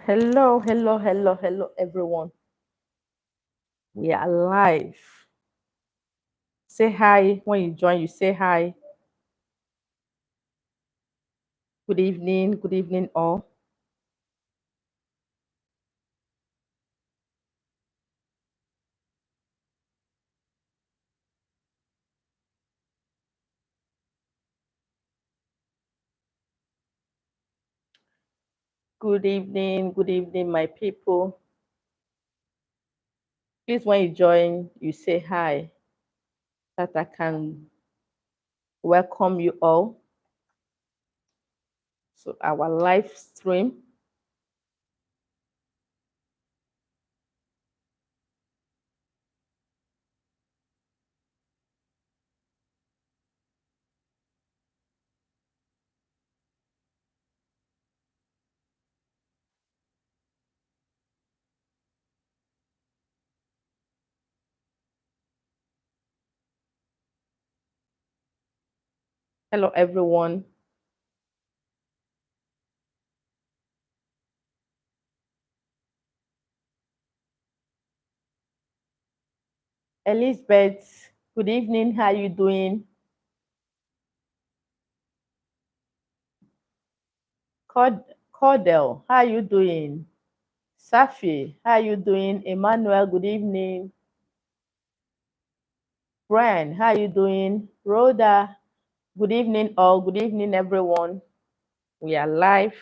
Hello, hello, hello, hello, everyone. We are live. Say hi when you join. You say hi. Good evening, all. Good evening, my people. Please, when you join, you say hi, that I can welcome you all. So our live stream. Hello, everyone. Elizabeth, good evening. How you doing? Cordell, how you doing? Safi, how you doing? Emmanuel, good evening. Brian, how you doing? Rhoda, good evening all. Good evening, everyone. We are live.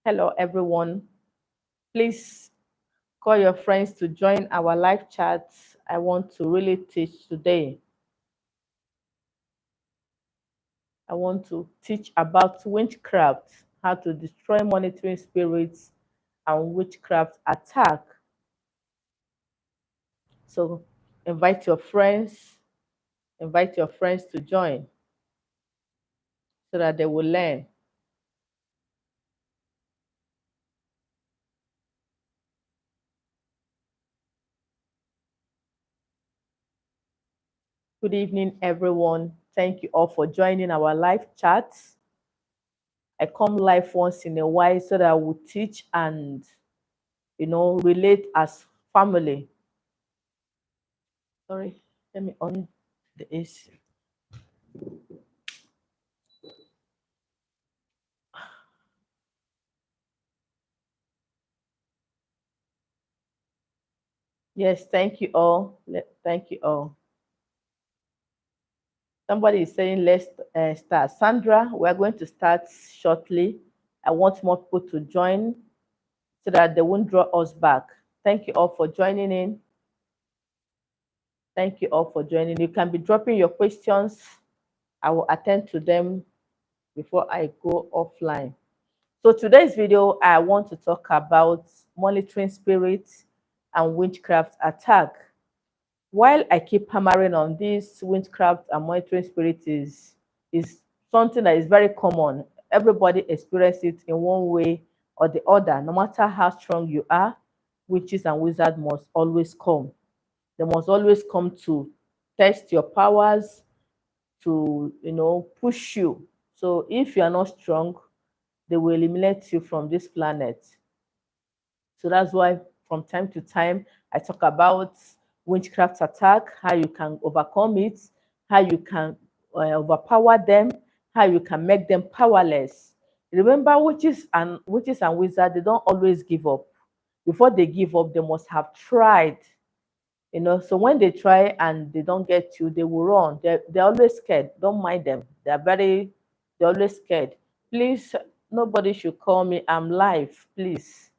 Hello, everyone. Please call your friends to join our live chat. I want to really teach today. I want to teach about witchcraft, how to destroy monitoring spirits and witchcraft attack. So invite your friends to join so that they will learn. Good evening, everyone. Thank you all for joining our live chat. I come live once in a while so that I will teach and relate as family. Sorry, let me on the AC. Yes, thank you all. Thank you all. Somebody is saying let's start. Sandra, we're going to start shortly. I want more people to join so that they won't draw us back. Thank you all for joining in. Thank you all for joining. You can be dropping your questions. I will attend to them before I go offline. So today's video, I want to talk about monitoring spirits and witchcraft attack. While I keep hammering on this, witchcraft and monitoring spirits is something that is very common. Everybody experiences it in one way or the other. No matter how strong you are, witches and wizards must always come. They must always come to test your powers, to push you. So if you are not strong, they will eliminate you from this planet. So that's why from time to time I talk about witchcraft attack, how you can overcome it, how you can overpower them, how you can make them powerless. Remember, witches and wizards, they don't always give up. Before they give up, they must have tried. So when they try and they don't get you, they will run. They're always scared. Don't mind them. They're always scared. Please, nobody should call me. I'm live, please.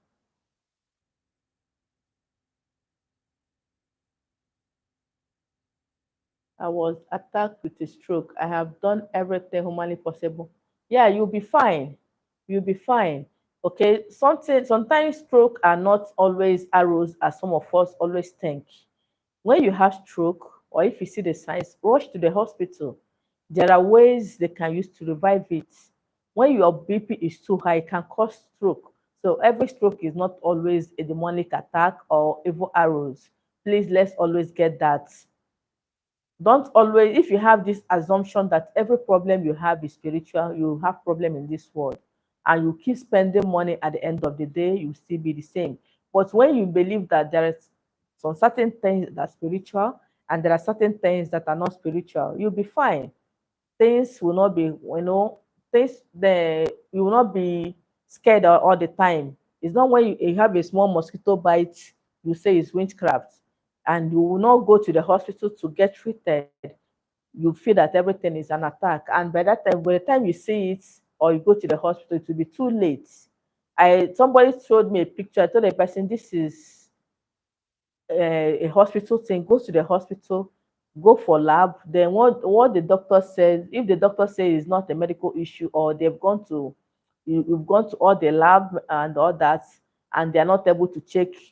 I was attacked with a stroke. I have done everything humanly possible. Yeah, you'll be fine. You'll be fine. Okay. Sometimes stroke are not always arrows as some of us always think. When you have stroke or if you see the signs, rush to the hospital. There are ways they can use to revive it. When your BP is too high, it can cause stroke. So every stroke is not always a demonic attack or evil arrows. Please, let's always get that. Don't always, if you have this assumption that every problem you have is spiritual, you have problem in this world, and you keep spending money, at the end of the day you still be the same. But when you believe that there is some certain things that are spiritual and there are certain things that are not spiritual, you'll be fine. Things will not be, things the you will not be scared all the time. It's not when you have a small mosquito bite, you say it's witchcraft, and you will not go to the hospital to get treated. You feel that everything is an attack, and by the time you see it or you go to the hospital, it will be too late. I Somebody showed me a picture. I told the person this is a hospital thing. Go to the hospital, go for lab. Then what the doctor says, if the doctor says it's not a medical issue, or you've gone to all the lab and all that, and they're not able to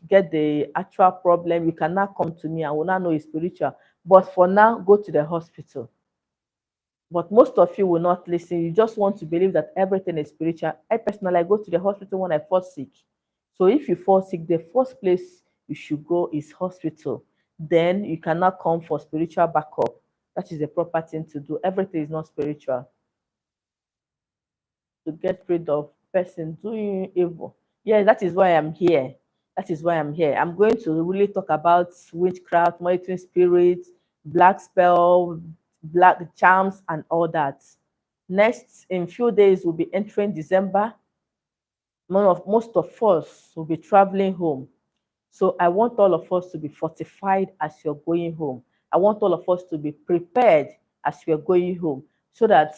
get the actual problem, you can now come to me and will now know it's spiritual. But for now, go to the hospital. But most of you will not listen. You just want to believe that everything is spiritual. I personally, I go to the hospital when I fall sick. So if you fall sick, the first place you should go is hospital. Then you cannot come for spiritual backup. That is the proper thing to do. Everything is not spiritual. To get rid of person doing evil. Yeah, that is why I'm here. That is why I'm here. I'm going to really talk about witchcraft, monitoring spirits, black spell, black charms, and all that. Next, in few days, we'll be entering December. Most of us will be traveling home. So I want all of us to be fortified as you're going home. I want all of us to be prepared as we're going home, so that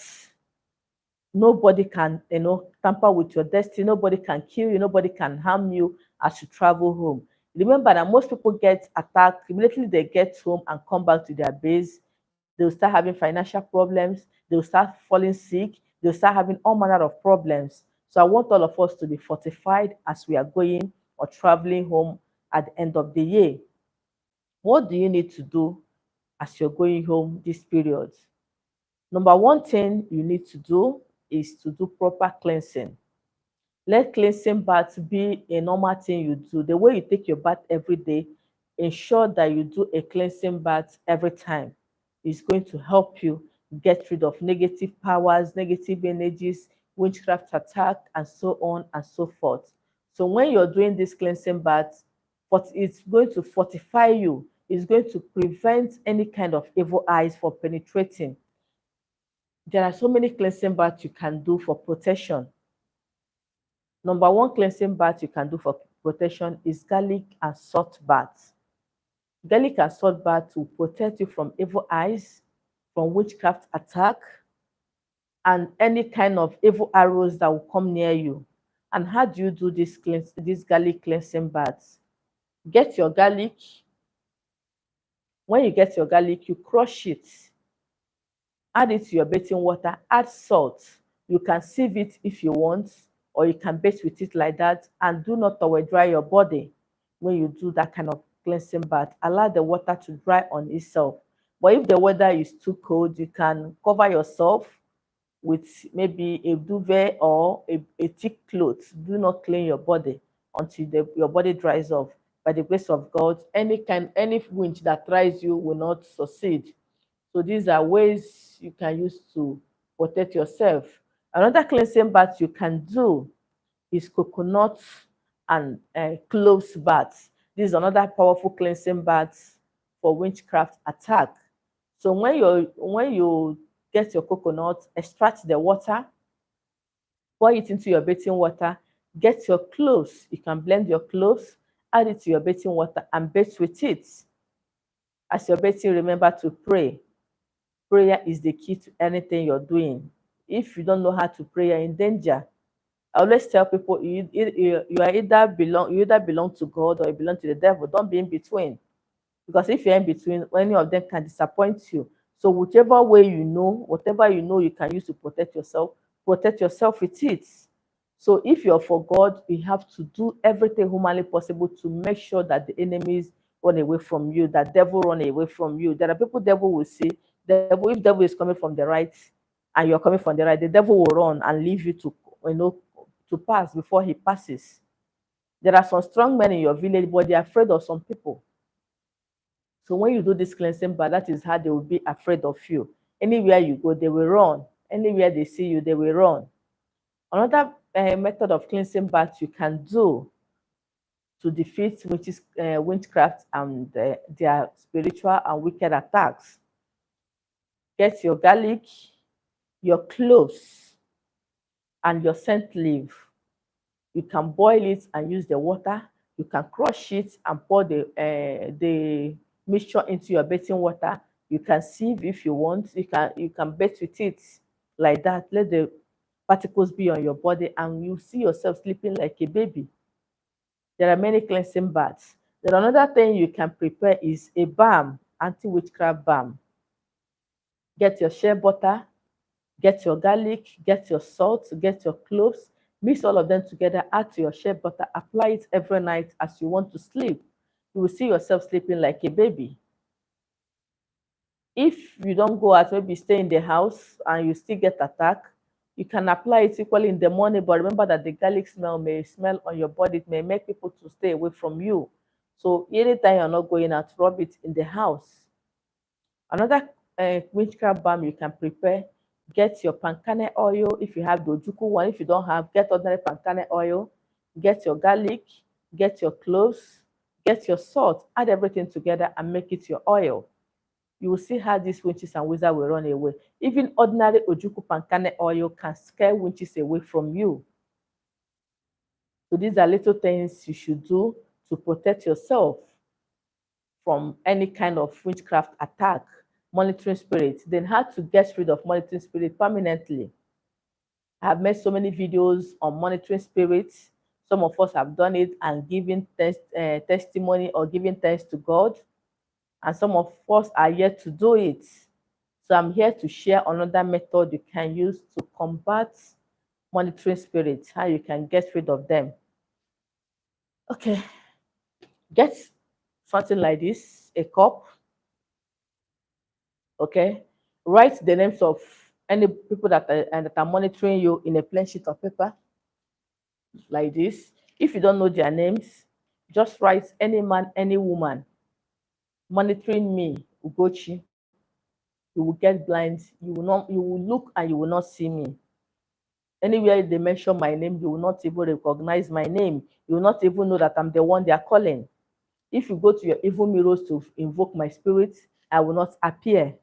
nobody can, tamper with your destiny. Nobody can kill you. Nobody can harm you as you travel home. Remember that most people get attacked immediately they get home and come back to their base. They'll start having financial problems. They'll start falling sick. They'll start having all manner of problems. So I want all of us to be fortified as we are going or traveling home at the end of the year. What do you need to do as you're going home this period? Number one thing you need to do is to do proper cleansing. Let cleansing bath be a normal thing you do. The way you take your bath every day, ensure that you do a cleansing bath every time. It's going to help you get rid of negative powers, negative energies, witchcraft attack, and so on and so forth. So when you're doing this cleansing bath, it's going to fortify you. It's going to prevent any kind of evil eyes from penetrating. There are so many cleansing baths you can do for protection. Number one cleansing bath you can do for protection is garlic and salt bath. Garlic and salt bath will protect you from evil eyes, from witchcraft attack, and any kind of evil arrows that will come near you. And how do you do this garlic cleansing bath? Get your garlic. When you get your garlic, you crush it, add it to your bathing water, add salt. You can sieve it if you want, or you can bathe with it like that, and do not towel dry your body when you do that kind of cleansing bath. Allow the water to dry on itself. But if the weather is too cold, you can cover yourself with maybe a duvet or a thick cloth. Do not clean your body until your body dries off. By the grace of God, any winch that tries you will not succeed. So these are ways you can use to protect yourself. Another cleansing bath you can do is coconut and cloves bath. This is another powerful cleansing bath for witchcraft attack. So when you get your coconut, extract the water, pour it into your bathing water, get your cloves. You can blend your cloves, add it to your bathing water, and bathe with it. As you're bathing, remember to pray. Prayer is the key to anything you're doing. If you don't know how to pray, you're in danger. I always tell people you either belong to God or you belong to the devil. Don't be in between. Because if you're in between, any of them can disappoint you. So whichever way you know, whatever you know you can use to protect yourself with it. So if you're for God, you have to do everything humanly possible to make sure that the enemies run away from you, that devil run away from you. There are people devil will see, devil, if devil is coming from the right and you're coming from the right, the devil will run and leave you to, you know, to pass before he passes. There are some strong men in your village, but they're afraid of some people. So when you do this cleansing bath, that is how they will be afraid of you. Anywhere you go, they will run. Anywhere they see you, they will run. Another method of cleansing bath you can do to defeat witchcraft and their spiritual and wicked attacks. Get your garlic, your cloves, and your scent leaf. You can boil it and use the water. You can crush it and pour the mixture into your bathing water. You can sieve if you want. You can bath with it like that. Let the particles be on your body, and you see yourself sleeping like a baby. There are many cleansing baths. Then another thing you can prepare is a balm, anti-witchcraft balm. Get your shea butter, get your garlic, get your salt, get your cloves, mix all of them together, add to your shea butter, apply it every night as you want to sleep. You will see yourself sleeping like a baby. If you don't go out, maybe stay in the house and you still get attacked, you can apply it equally in the morning, but remember that the garlic smell may smell on your body. It may make people to stay away from you. So anytime you're not going out, rub it in the house. Another witchcraft balm you can prepare, get your pancake oil if you have the ojuku one. If you don't have, get ordinary pancake oil, get your garlic, get your cloves, get your salt, add everything together and make it your oil. You will see how these witches and wizards will run away. Even ordinary ojuku pancake oil can scare witches away from you. So these are little things you should do to protect yourself from any kind of witchcraft attack. Monitoring spirits. Then how to get rid of monitoring spirit permanently. I have made so many videos on monitoring spirits. Some of us have done it and given testimony or giving thanks to God. And some of us are yet to do it. So I'm here to share another method you can use to combat monitoring spirits, how you can get rid of them. Okay, get something like this, a cup. Okay, write the names of any people that are monitoring you in a plain sheet of paper like this. If you don't know their names, just write any man, any woman monitoring me, Ugochi. You will get blind. You will look and you will not see me. Anywhere they mention my name, you will not even recognize my name. You will not even know that I'm the one they are calling. If you go to your evil mirrors to invoke my spirit, I will not appear.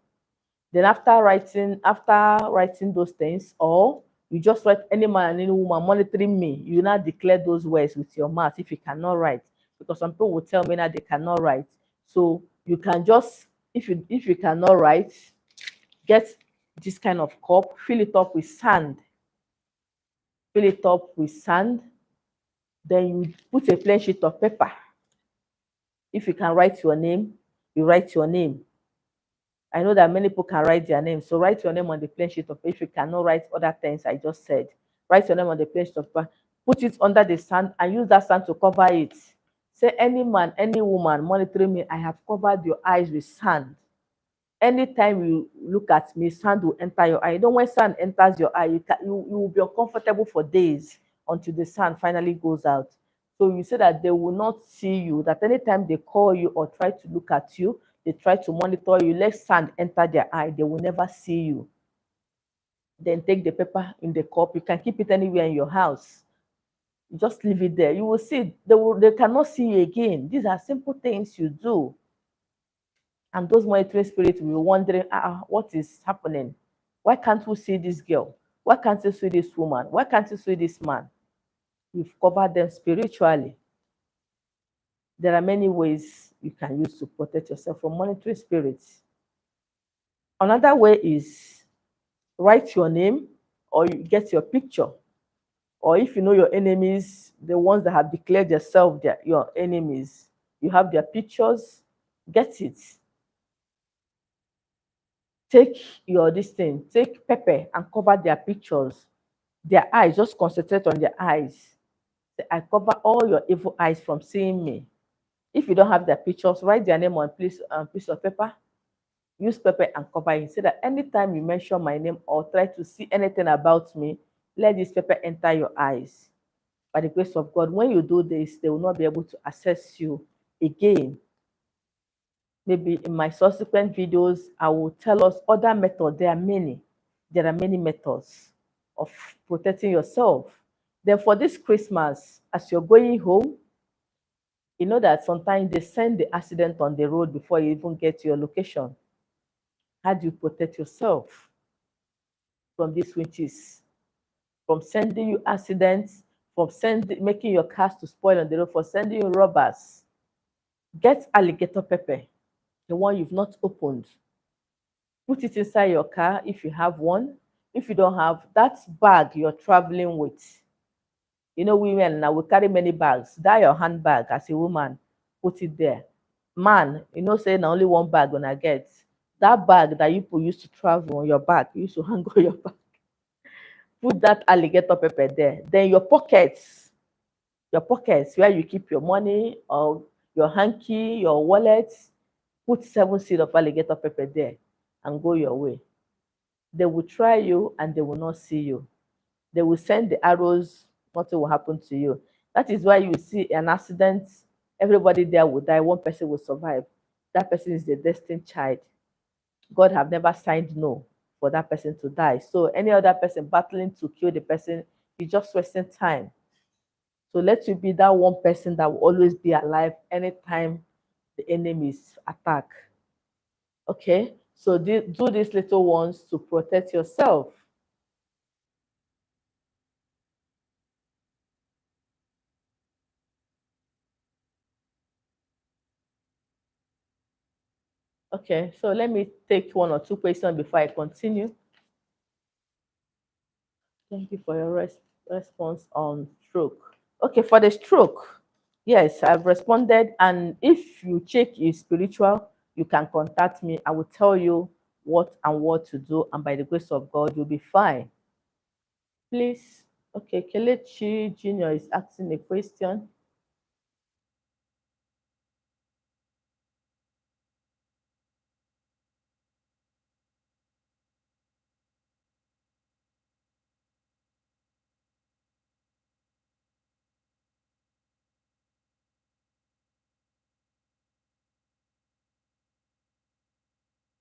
Then after writing those things, or you just write any man and any woman monitoring me, you now declare those words with your mouth if you cannot write. Because some people will tell me that they cannot write. So you can just, if you cannot write, get this kind of cup, fill it up with sand. Fill it up with sand. Then you put a plain sheet of paper. If you can write your name, you write your name. I know that many people can write their name. So write your name on the plain sheet of paper. If you cannot write other things I just said, write your name on the plain sheet of paper. Put it under the sand and use that sand to cover it. Say, any man, any woman monitoring me, I have covered your eyes with sand. Anytime you look at me, sand will enter your eye. You know, when sand enters your eye, you will be uncomfortable for days until the sand finally goes out. So you say that they will not see you, that anytime they call you or try to look at you, they try to monitor you, let sand enter their eye, they will never see you. Then take the paper in the cup. You can keep it anywhere in your house. Just leave it there. You will see they cannot see you again. These are simple things you do. And those monitoring spirits will be wondering, what is happening? Why can't we see this girl? Why can't you see this woman? Why can't you see this man? You've covered them spiritually. There are many ways you can use to protect yourself from monitoring spirits. Another way is write your name or you get your picture. Or if you know your enemies, the ones that have declared themselves your enemies, you have their pictures, get it. take your this thing, take pepper and cover their pictures, their eyes, just concentrate on their eyes. Say, I cover all your evil eyes from seeing me. If you don't have their pictures, write their name on piece of paper. Use pepper and cover it. So that anytime you mention my name or try to see anything about me, let this pepper enter your eyes. By the grace of God, when you do this, they will not be able to access you again. Maybe in my subsequent videos, I will tell us other methods. There are many. There are many methods of protecting yourself. Then for this Christmas, as you're going home, you know that sometimes they send the accident on the road before you even get to your location. How do you protect yourself from these witches? From sending you accidents, from making your cars to spoil on the road, for sending you robbers. Get alligator pepper, the one you've not opened. Put it inside your car if you have one. If you don't have that bag you're traveling with, you know, women now will carry many bags. That your handbag as a woman, put it there. Man, you know, say na only one bag gonna get. That bag that you people used to travel on your back, you used to hang on your back. Put that alligator pepper there. Then your pockets where you keep your money or your hanky, your wallet, put 7 seeds of alligator pepper there and go your way. They will try you and they will not see you. They will send the arrows, nothing will happen to you. That is why you see an accident, everybody there will die, one person will survive. That person is the destined child. God have never signed no for that person to die. So any other person battling to kill the person is just wasting time. So let you be that one person that will always be alive anytime the enemies attack. Okay? So do these little ones to protect yourself. Okay, so let me take one or two questions before I continue. Thank you for your response on stroke. Okay, for the stroke, yes, I've responded. And if you check is spiritual, you can contact me. I will tell you what to do. And by the grace of God, you'll be fine. Please, okay, Kelechi Jr. is asking a question.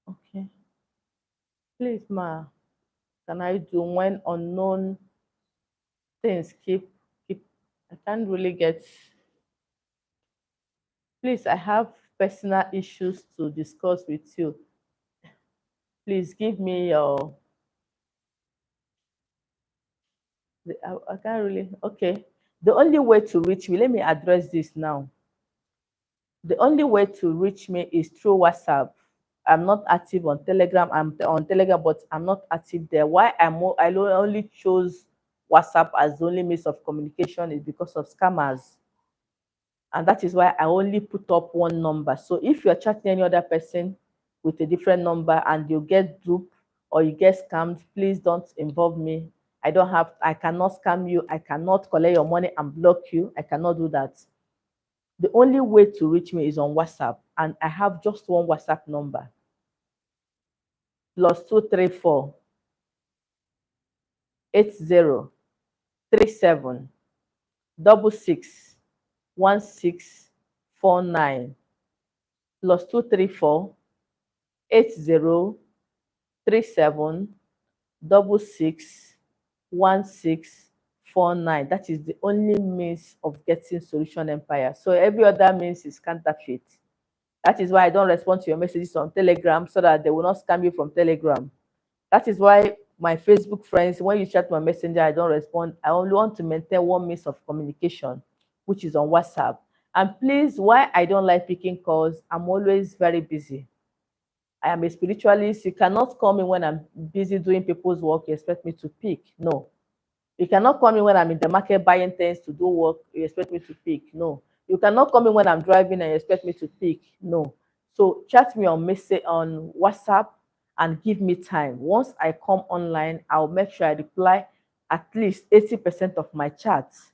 Okay, please, ma, can I do when unknown things keep? I can't really get. Please, I have personal issues to discuss with you. Please give me your. I can't really. Okay. The only way to reach me, let me address this now. The only way to reach me is through WhatsApp. I'm not active on Telegram. I'm on Telegram, but I'm not active there. Why I only chose WhatsApp as the only means of communication is because of scammers. And that is why I only put up one number. So if you're chatting any other person with a different number and you get duped or you get scammed, please don't involve me. I cannot scam you. I cannot collect your money and block you. I cannot do that. The only way to reach me is on WhatsApp. And I have just one WhatsApp number. +234 8037 66 1649 +234 8037 66 1649. That is the only means of getting Solution Empire. So every other means is counterfeit. That is why I don't respond to your messages on Telegram so that they will not scam you from Telegram. That is why my Facebook friends, when you chat my messenger, I don't respond. I only want to maintain one means of communication, which is on WhatsApp. And please, why I don't like picking calls, I'm always very busy. I am a spiritualist. You cannot call me when I'm busy doing people's work. You expect me to pick. No. You cannot call me when I'm in the market buying things to do work. You expect me to pick. No. You cannot call me when I'm driving and you expect me to pick. No. So chat me on message on WhatsApp and give me time. Once I come online, I'll make sure I reply at least 80% of my chats.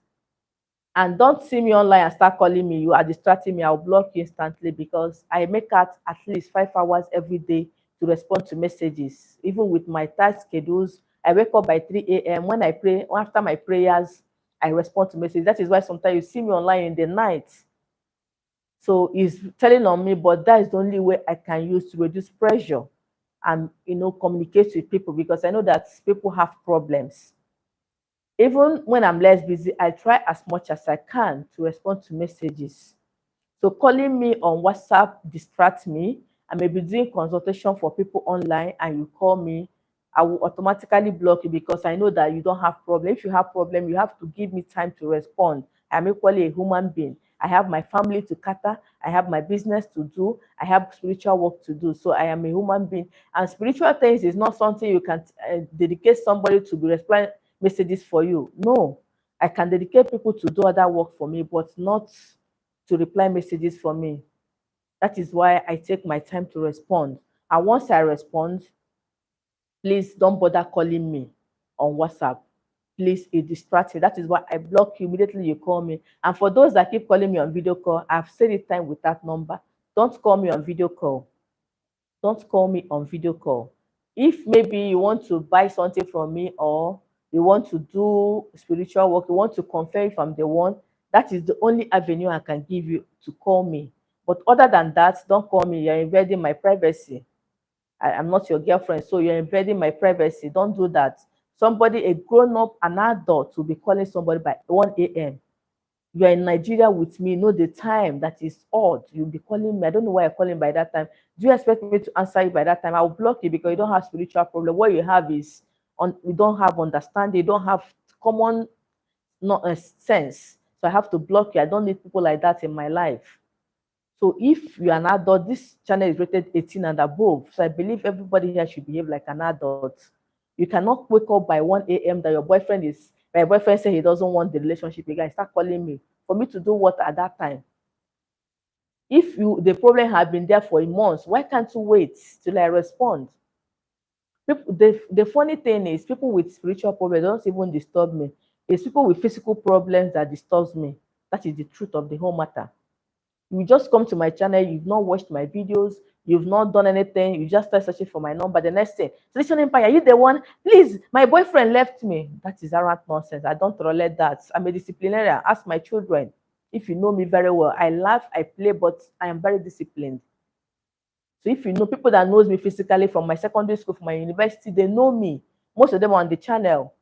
And don't see me online and start calling me. You are distracting me. I'll block you instantly, because I make out at least 5 hours every day to respond to messages. Even with my task schedules, I wake up by 3 a.m. When I pray, after my prayers, I respond to messages. That is why sometimes you see me online in the night. So it's telling on me, but that is the only way I can use to reduce pressure and communicate with people, because I know that people have problems. Even when I'm less busy, I try as much as I can to respond to messages. So calling me on WhatsApp distracts me. I may be doing consultation for people online and you call me, I will automatically block you, because I know that you don't have problem. If you have problem, you have to give me time to respond. I'm equally a human being. I have my family to cater. I have my business to do. I have spiritual work to do. So I am a human being. And spiritual things is not something you can dedicate somebody to be replying messages for you. No, I can dedicate people to do other work for me, but not to reply messages for me. That is why I take my time to respond. And once I respond, please don't bother calling me on WhatsApp. Please, it distracts me. That is why I block you immediately you call me. And for those that keep calling me on video call, I've said it time with that number. Don't call me on video call. Don't call me on video call. If maybe you want to buy something from me, or you want to do spiritual work, you want to confirm if I'm the one, that is the only avenue I can give you to call me. But other than that, don't call me. You're invading my privacy. I'm not your girlfriend, so you're invading my privacy. Don't do that. Somebody, a grown up, an adult, will be calling somebody by 1 a.m. You're in Nigeria with me, know the time that is odd. You'll be calling me. I don't know why you're calling by that time. Do you expect me to answer you by that time? I'll block you, because you don't have spiritual problem. What you have is you don't have understanding, you don't have common sense. So I have to block you. I don't need people like that in my life. So if you're an adult, this channel is rated 18 and above. So I believe everybody here should behave like an adult. You cannot wake up by 1 a.m. that my boyfriend said he doesn't want the relationship again. Start calling me. For me to do what at that time? If the problem had been there for a month, why can't you wait till I respond? People, the funny thing is, people with spiritual problems don't even disturb me. It's people with physical problems that disturbs me. That is the truth of the whole matter. You just come to my channel, you've not watched my videos, you've not done anything, you just start searching for my number. The next thing, Solution Empire, are you the one? Please, my boyfriend left me. That is arrant nonsense. I don't tolerate that. I'm a disciplinarian. Ask my children. If you know me very well, I laugh, I play, but I am very disciplined. So if you know people that knows me physically from my secondary school, from my university, they know me. Most of them are on the channel.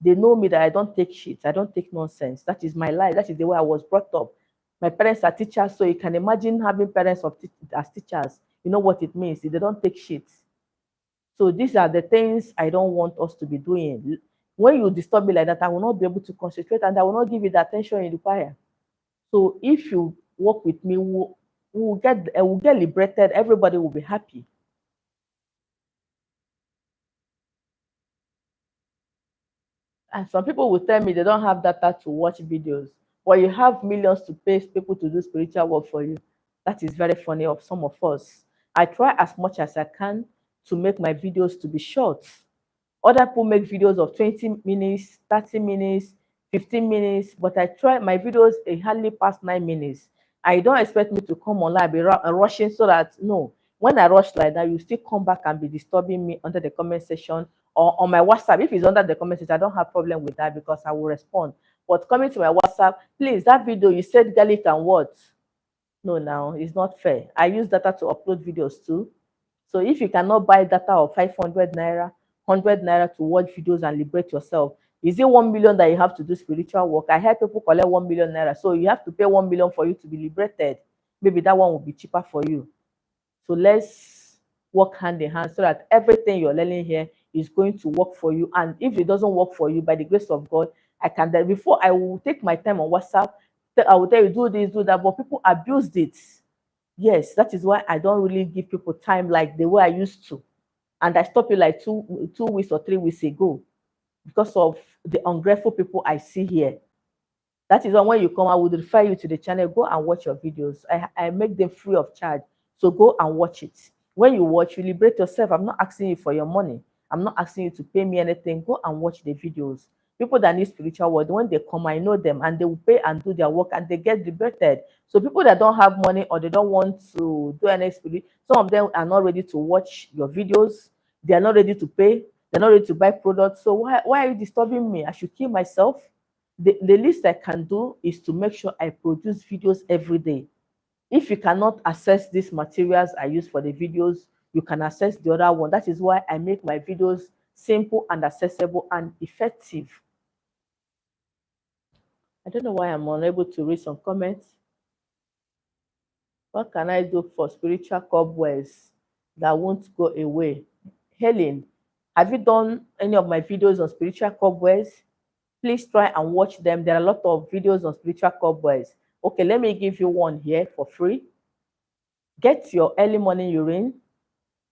They know me that I don't take shit. I don't take nonsense. That is my life. That is the way I was brought up. My parents are teachers, so you can imagine having parents as teachers. You know what it means. They don't take shit. So these are the things I don't want us to be doing. When you disturb me like that, I will not be able to concentrate, and I will not give you the attention you require. So if you work with me, we'll get liberated. Everybody will be happy. And some people will tell me they don't have data to watch videos, but you have millions to pay people to do spiritual work for you. That is very funny of some of us. I try as much as I can to make my videos to be short. Other people make videos of 20 minutes, 30 minutes, 15 minutes, but I try my videos hardly past 9 minutes. I don't expect me to come online, be rushing, so that no, when I rush like that, you still come back and be disturbing me under the comment section or on my WhatsApp. If it's under the comment section, I don't have problem with that, because I will respond. But coming to my WhatsApp, please, that video you said garlic and what? No, now it's not fair. I use data to upload videos too. So if you cannot buy data of 500 naira, 100 naira to watch videos and liberate yourself, is it 1 million that you have to do spiritual work? I help people collect 1 million naira. So you have to pay 1 million for you to be liberated. Maybe that one will be cheaper for you. So let's work hand in hand so that everything you're learning here is going to work for you. And if it doesn't work for you, by the grace of God, I can, before I will take my time on WhatsApp, I will tell you, do this, do that, but people abused it. Yes, that is why I don't really give people time like the way I used to. And I stopped it like two weeks or 3 weeks ago, because of the ungrateful people I see here. That is why when you come, I would refer you to the channel. Go and watch your videos. I make them free of charge. So go and watch it. When you watch, you liberate yourself. I'm not asking you for your money. I'm not asking you to pay me anything. Go and watch the videos. People that need spiritual word, when they come, I know them and they will pay and do their work and they get liberated. So people that don't have money or they don't want to do any spirit, some of them are not ready to watch your videos. They are not ready to pay. They're not ready to buy products. So why are you disturbing me? I should kill myself. The least I can do is to make sure I produce videos every day. If you cannot access these materials I use for the videos, you can access the other one. That is why I make my videos simple and accessible and effective. I don't know why I'm unable to read some comments. What can I do for spiritual cobwebs that won't go away? Helen, have you done any of my videos on spiritual cobwebs? Please try and watch them. There are a lot of videos on spiritual cobwebs. Okay, let me give you one here for free. Get your early morning urine.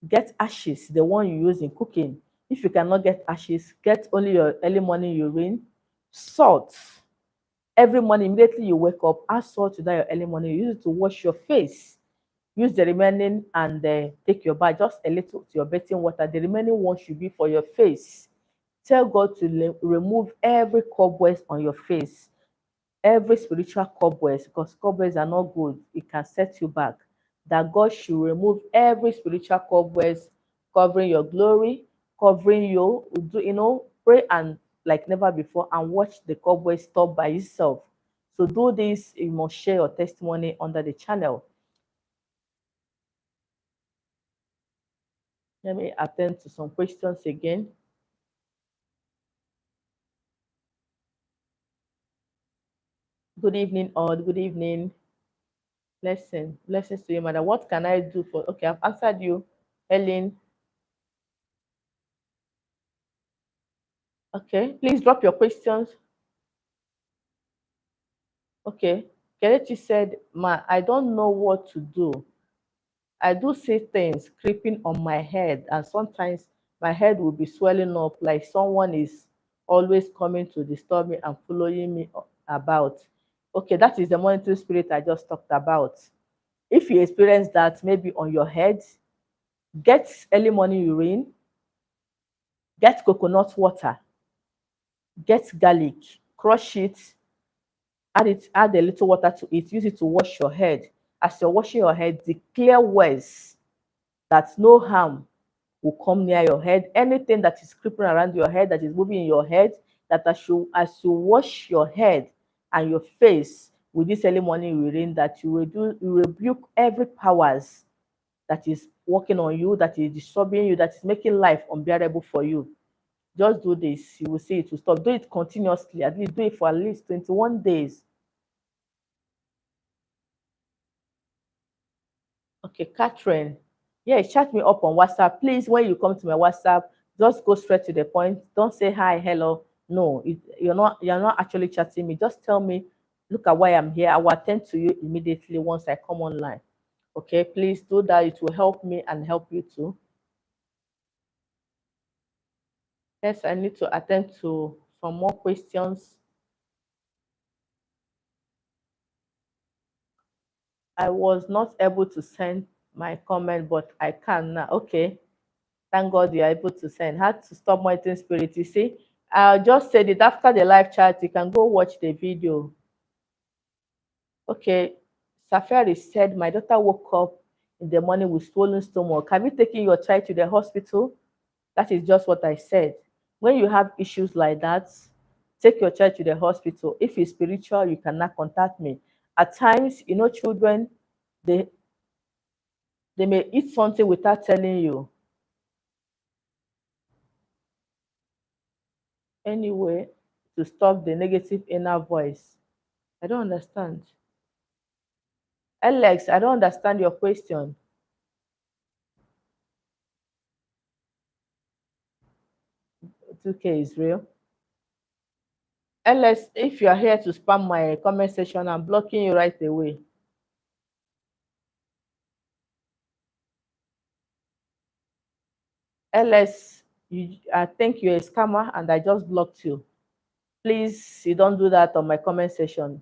Get ashes, the one you use in cooking. If you cannot get ashes, get only your early morning urine. Salt. Every morning, immediately you wake up, add salt to that your early morning. Use it to wash your face. Use the remaining and take your bath, just a little to your bathing water. The remaining one should be for your face. Tell God to remove every cobwebs on your face, every spiritual cobwebs, because cobwebs are not good. It can set you back. That God should remove every spiritual cobwebs covering your glory, covering you. Pray and like never before and watch the cobwebs stop by itself. So do this. You must share your testimony under the channel. Let me attend to some questions again. Good evening, all. Good evening. Blessings to you, madam. What can I do for? Okay, I've answered you, Helen. Okay, please drop your questions. Okay, Kelechi said, "Ma, I don't know what to do. I do see things creeping on my head, and sometimes my head will be swelling up like someone is always coming to disturb me and following me about." Okay, that is the monitoring spirit I just talked about. If you experience that, maybe on your head, get early morning urine, get coconut water, get garlic, crush it, add a little water to it, use it to wash your head. As you're washing your head, declare words that no harm will come near your head. Anything that is creeping around your head, that is moving in your head, that as you wash your head and your face with this early morning urine, that you rebuke every powers that is working on you, that is disturbing you, that is making life unbearable for you. Just do this. You will see it will stop. Do it continuously. At least do it for at least 21 days. Okay, Catherine. Yeah, chat me up on WhatsApp. Please, when you come to my WhatsApp, just go straight to the point. Don't say hi, hello. No, you're not actually chatting me. Just tell me, look at why I'm here. I will attend to you immediately once I come online. Okay, please do that. It will help me and help you too. Yes, I need to attend to some more questions. I was not able to send my comment, but I can now. Okay. Thank God you are able to send. Had to stop monitoring spirit. You see, I just said it after the live chat. You can go watch the video. Okay. Safari said, my daughter woke up in the morning with swollen stomach. Have you taken your child to the hospital? That is just what I said. When you have issues like that, take your child to the hospital. If it's spiritual, you cannot contact me. At times, children, they they may eat something without telling you. Anyway, to stop the negative inner voice. I don't understand. Alex, I don't understand your question. 2K is real. Alex, if you are here to spam my comment section, I'm blocking you right away. Alex, I think you're a scammer and I just blocked you. Please, you don't do that on my comment section.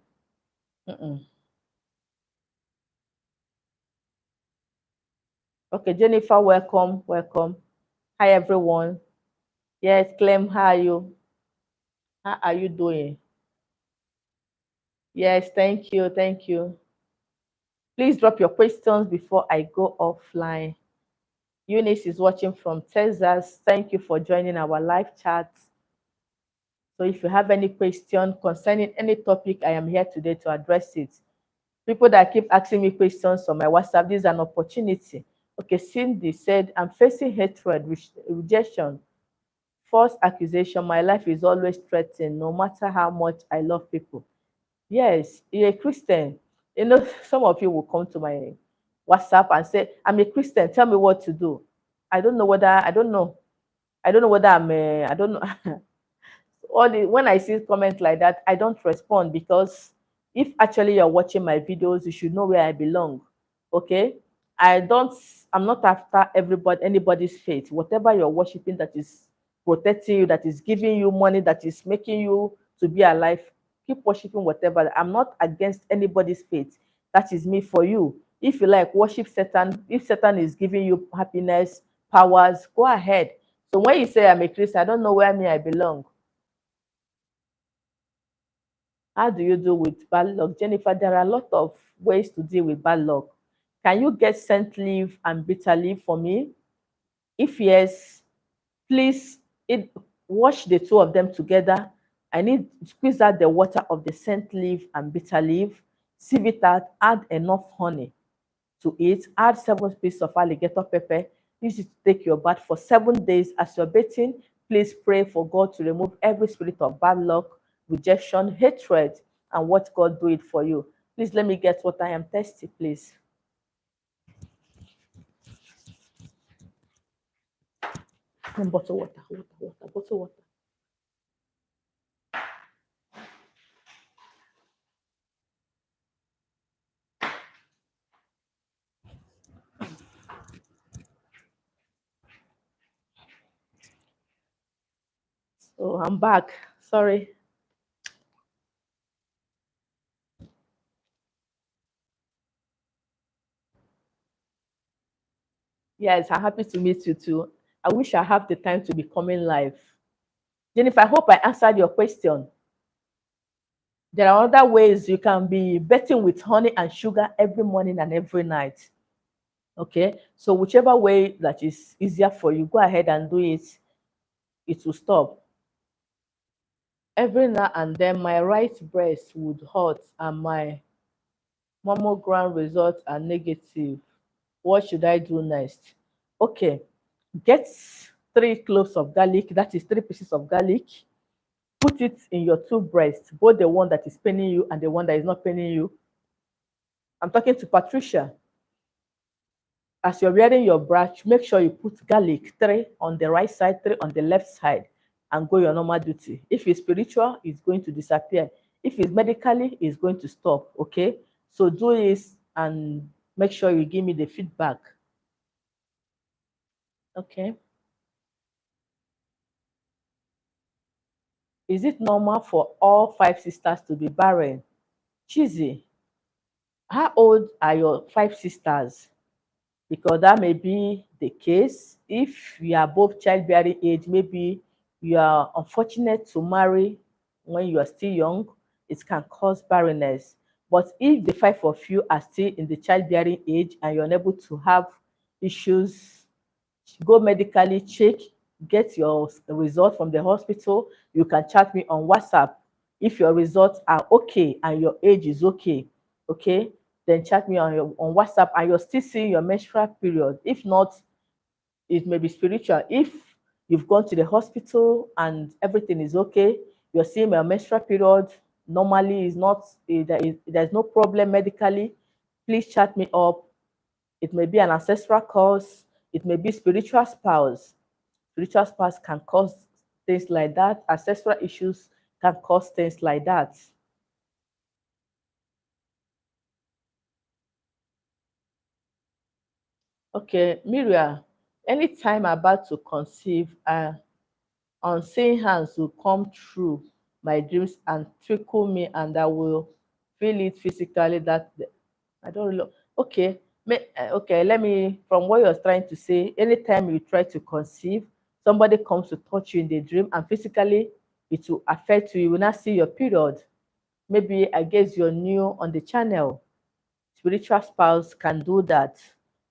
Mm-mm. Okay, Jennifer, welcome, welcome. Hi, everyone. Yes, Clem, how are you? How are you doing? Yes, thank you, thank you. Please drop your questions before I go offline. Eunice is watching from Texas. Thank you for joining our live chat. So if you have any question concerning any topic, I am here today to address it. People that keep asking me questions on my WhatsApp, this is an opportunity. Okay, Cindy said, I'm facing hatred, rejection, false accusation. My life is always threatened, no matter how much I love people. Yes, you're a Christian. You know, some of you will come to my WhatsApp and say, I'm a Christian, tell me what to do. I don't know whether, I don't know. I don't know whether I don't know. When I see comments like that, I don't respond because if actually you're watching my videos, you should know where I belong. Okay? I don't I'm not after anybody's faith. Whatever you're worshiping that is protecting you, that is giving you money, that is making you to be alive, keep worshiping whatever. I'm not against anybody's faith. That is me for you. If you like, worship Satan. If Satan is giving you happiness, powers, go ahead. So when you say I'm a Christian, I don't know where I belong. How do you deal with bad luck? Jennifer, there are a lot of ways to deal with bad luck. Can you get scent leaf and bitter leaf for me? If yes, please wash the two of them together. I need to squeeze out the water of the scent leaf and bitter leaf, sieve it out, add enough honey to it, add 7 pieces of alligator pepper, use it to take your bath for 7 days. As you're bathing, please pray for God to remove every spirit of bad luck, rejection, hatred, and watch God do it for you. Please let me get what I am thirsty, please. And bottle water, bottle water. So I'm back. Sorry. Yes, I'm happy to meet you too. I wish I have the time to be coming live. Jennifer, I hope I answered your question. There are other ways you can be betting with honey and sugar every morning and every night. Okay, so whichever way that is easier for you, go ahead and do it. It will stop. Every now and then, my right breast would hurt and my mammogram results are negative. What should I do next? Okay, get 3 cloves of garlic, that is 3 pieces of garlic. Put it in your two breasts, both the one that is paining you and the one that is not paining you. I'm talking to Patricia. As you're wearing your brush, make sure you put garlic 3 on the right side, 3 on the left side, and go your normal duty. If it's spiritual, it's going to disappear. If it's medically, it's going to stop. Okay, so do this and make sure you give me the feedback. Okay, is it normal for all 5 sisters to be barren? Cheesy, how old are your 5 sisters? Because that may be the case. If you are both childbearing age, maybe you are unfortunate to marry when you are still young, it can cause barrenness. But if the 5 of you are still in the childbearing age and you're unable to have issues, go medically check, get your result from the hospital. You can chat me on WhatsApp. If your results are okay and your age is okay, okay, then chat me on WhatsApp and you're still seeing your menstrual period. If not, it may be spiritual. If you've gone to the hospital and everything is okay, you're seeing your menstrual period normally is not, there's no problem medically, please chat me up. It may be an ancestral cause, it may be spiritual spouse. Spiritual spouse can cause things like that. Ancestral issues can cause things like that. Okay, Miria, anytime I'm about to conceive, unseen hands will come through my dreams and trickle me, and I will feel it physically. I don't really. Okay, Okay, let me, from what you're trying to say, anytime you try to conceive, somebody comes to touch you in the dream and physically it will affect you. You will not see your period. Maybe I guess you're new on the channel. Spiritual spouse can do that.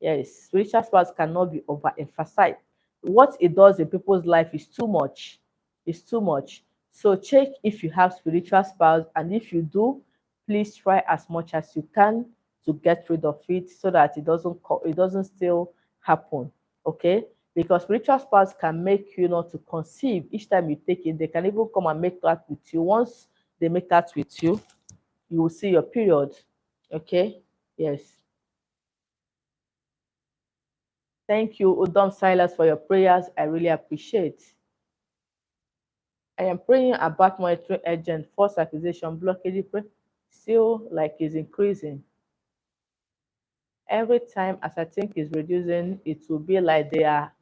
Yes, spiritual spouse cannot be overemphasized. What it does in people's life is too much. It's too much. So check if you have spiritual spouse, and if you do, please try as much as you can to get rid of it so that it doesn't still happen. Okay? Because spiritual spouse can make you not to conceive each time you take it. They can even come and make that with you. Once they make that with you will see your period. Okay? Yes. Thank you, Udom Silas, for your prayers. I really appreciate. I am praying about monitoring agent, false accusation, blockage, still like is increasing. Every time as I think is reducing, it will be like they are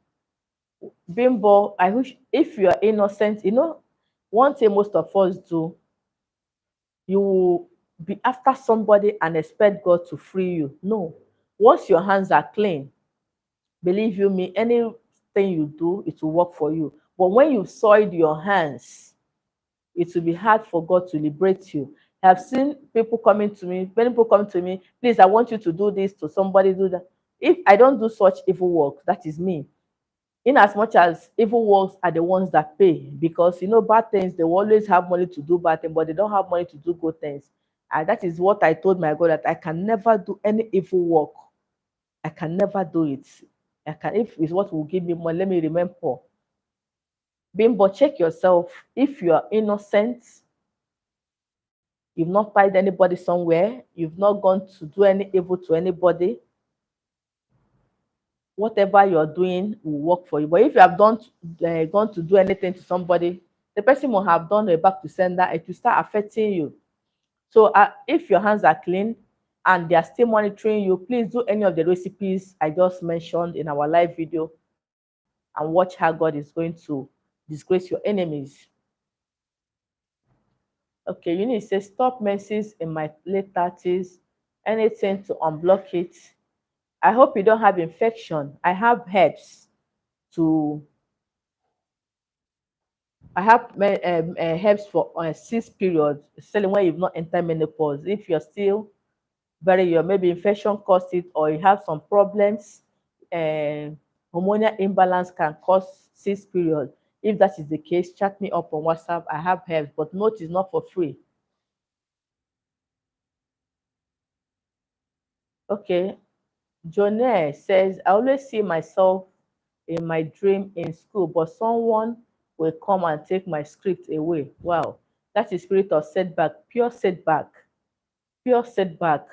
bimbo. I wish if you are innocent, one thing most of us do, you will be after somebody and expect God to free you. No. Once your hands are clean, believe you me, anything you do, it will work for you. But when you've soiled your hands, it will be hard for God to liberate you. I've seen people coming to me, many people come to me, please, I want you to do this, to somebody do that. If I don't do such evil work, that is me. In as much as evil works are the ones that pay, because bad things, they will always have money to do bad things, but they don't have money to do good things. And that is what I told my God, that I can never do any evil work. I can never do it. I can, if it's what will give me money, let me remain poor. Bimbo, check yourself. If you are innocent, you've not tied anybody somewhere, you've not gone to do any evil to anybody, whatever you're doing will work for you. But if you have gone to do anything to somebody, the person will have done a back to sender, it will start affecting you. So if your hands are clean and they are still monitoring you, please do any of the recipes I just mentioned in our live video and watch how God is going to disgrace your enemies. Okay, you need to say stop menses in my late 30s, anything to unblock it. I hope you don't have infection. To I have herbs for 6 periods, selling when you've not entered menopause. If you're still very young, maybe infection caused it, or you have some problems, hormonal imbalance can cause 6 periods. If that is the case, chat me up on WhatsApp. I have herbs, but note is not for free. Okay, Jonelle says, I always see myself in my dream in school, but someone will come and take my script away. Wow, that is spirit of setback, pure setback, pure setback.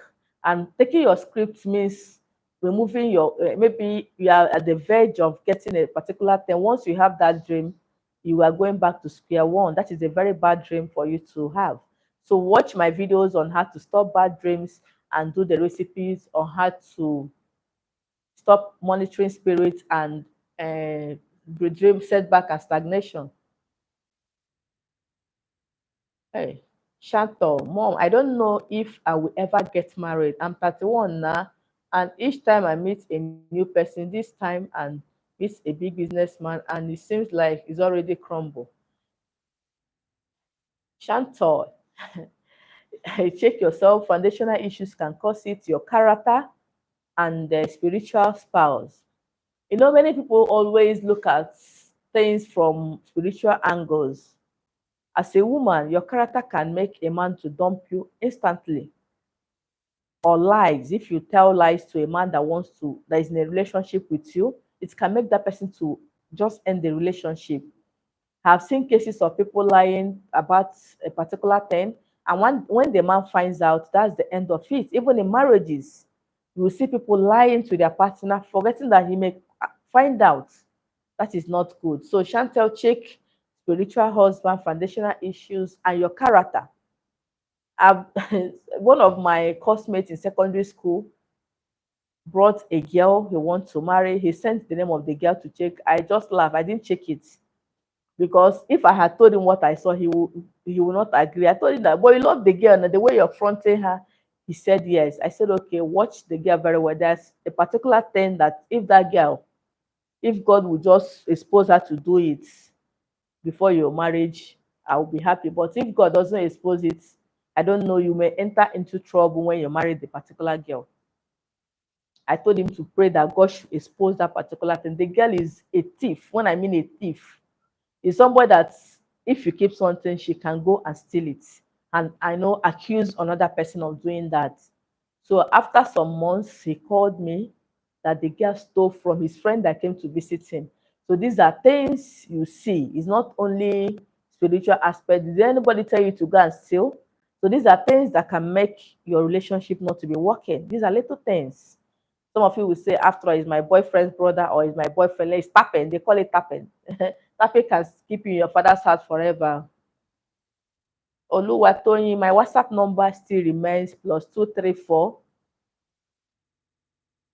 And taking your script means removing your, maybe you are at the verge of getting a particular thing. Once you have that dream, you are going back to square one. That is a very bad dream for you to have. So watch my videos on how to stop bad dreams and do the recipes on how to stop monitoring spirits and dream setback and stagnation. Hey, Chantal, mom, I don't know if I will ever get married. I'm 31 now, and each time I meet a new person, this time and meet a big businessman, and it seems like it's already crumbled. Chantal, check yourself. Foundational issues can cause it, your character and the spiritual spouse. Many people always look at things from spiritual angles. As a woman, your character can make a man to dump you instantly. Or lies, if you tell lies to a man that is in a relationship with you, it can make that person to just end the relationship. I've seen cases of people lying about a particular thing, and when the man finds out, that's the end of it. Even in marriages, you will see people lying to their partner, forgetting that he may find out. That is not good. So Chantel, check spiritual husband, foundational issues, and your character. I've, one of my classmates in secondary school brought a girl he wants to marry. He sent the name of the girl to check. I just laughed. I didn't check it because if I had told him what I saw, he would not agree. I told him that, boy, you love the girl and the way you're fronting her, He said yes. I said, okay, watch the girl very well. There's a particular thing that if that girl, if God would just expose her to do it before your marriage, I will be happy. But if God doesn't expose it, I don't know, you may enter into trouble when you marry the particular girl. I told him to pray that God should expose that particular thing. The girl is a thief. When I mean a thief, is somebody that if you keep something, she can go and steal it. And I know accuse another person of doing that. So after some months, he called me that the girl stole from his friend that came to visit him. So these are things you see. It's not only spiritual aspect. Did anybody tell you to go and steal? So these are things that can make your relationship not to be working. These are little things. Some of you will say, after all, is my boyfriend's brother or is my boyfriend. It's tapping. They call it tapping. Tapping can keep you in your father's house forever. Oluwatoyin, my WhatsApp number still remains +234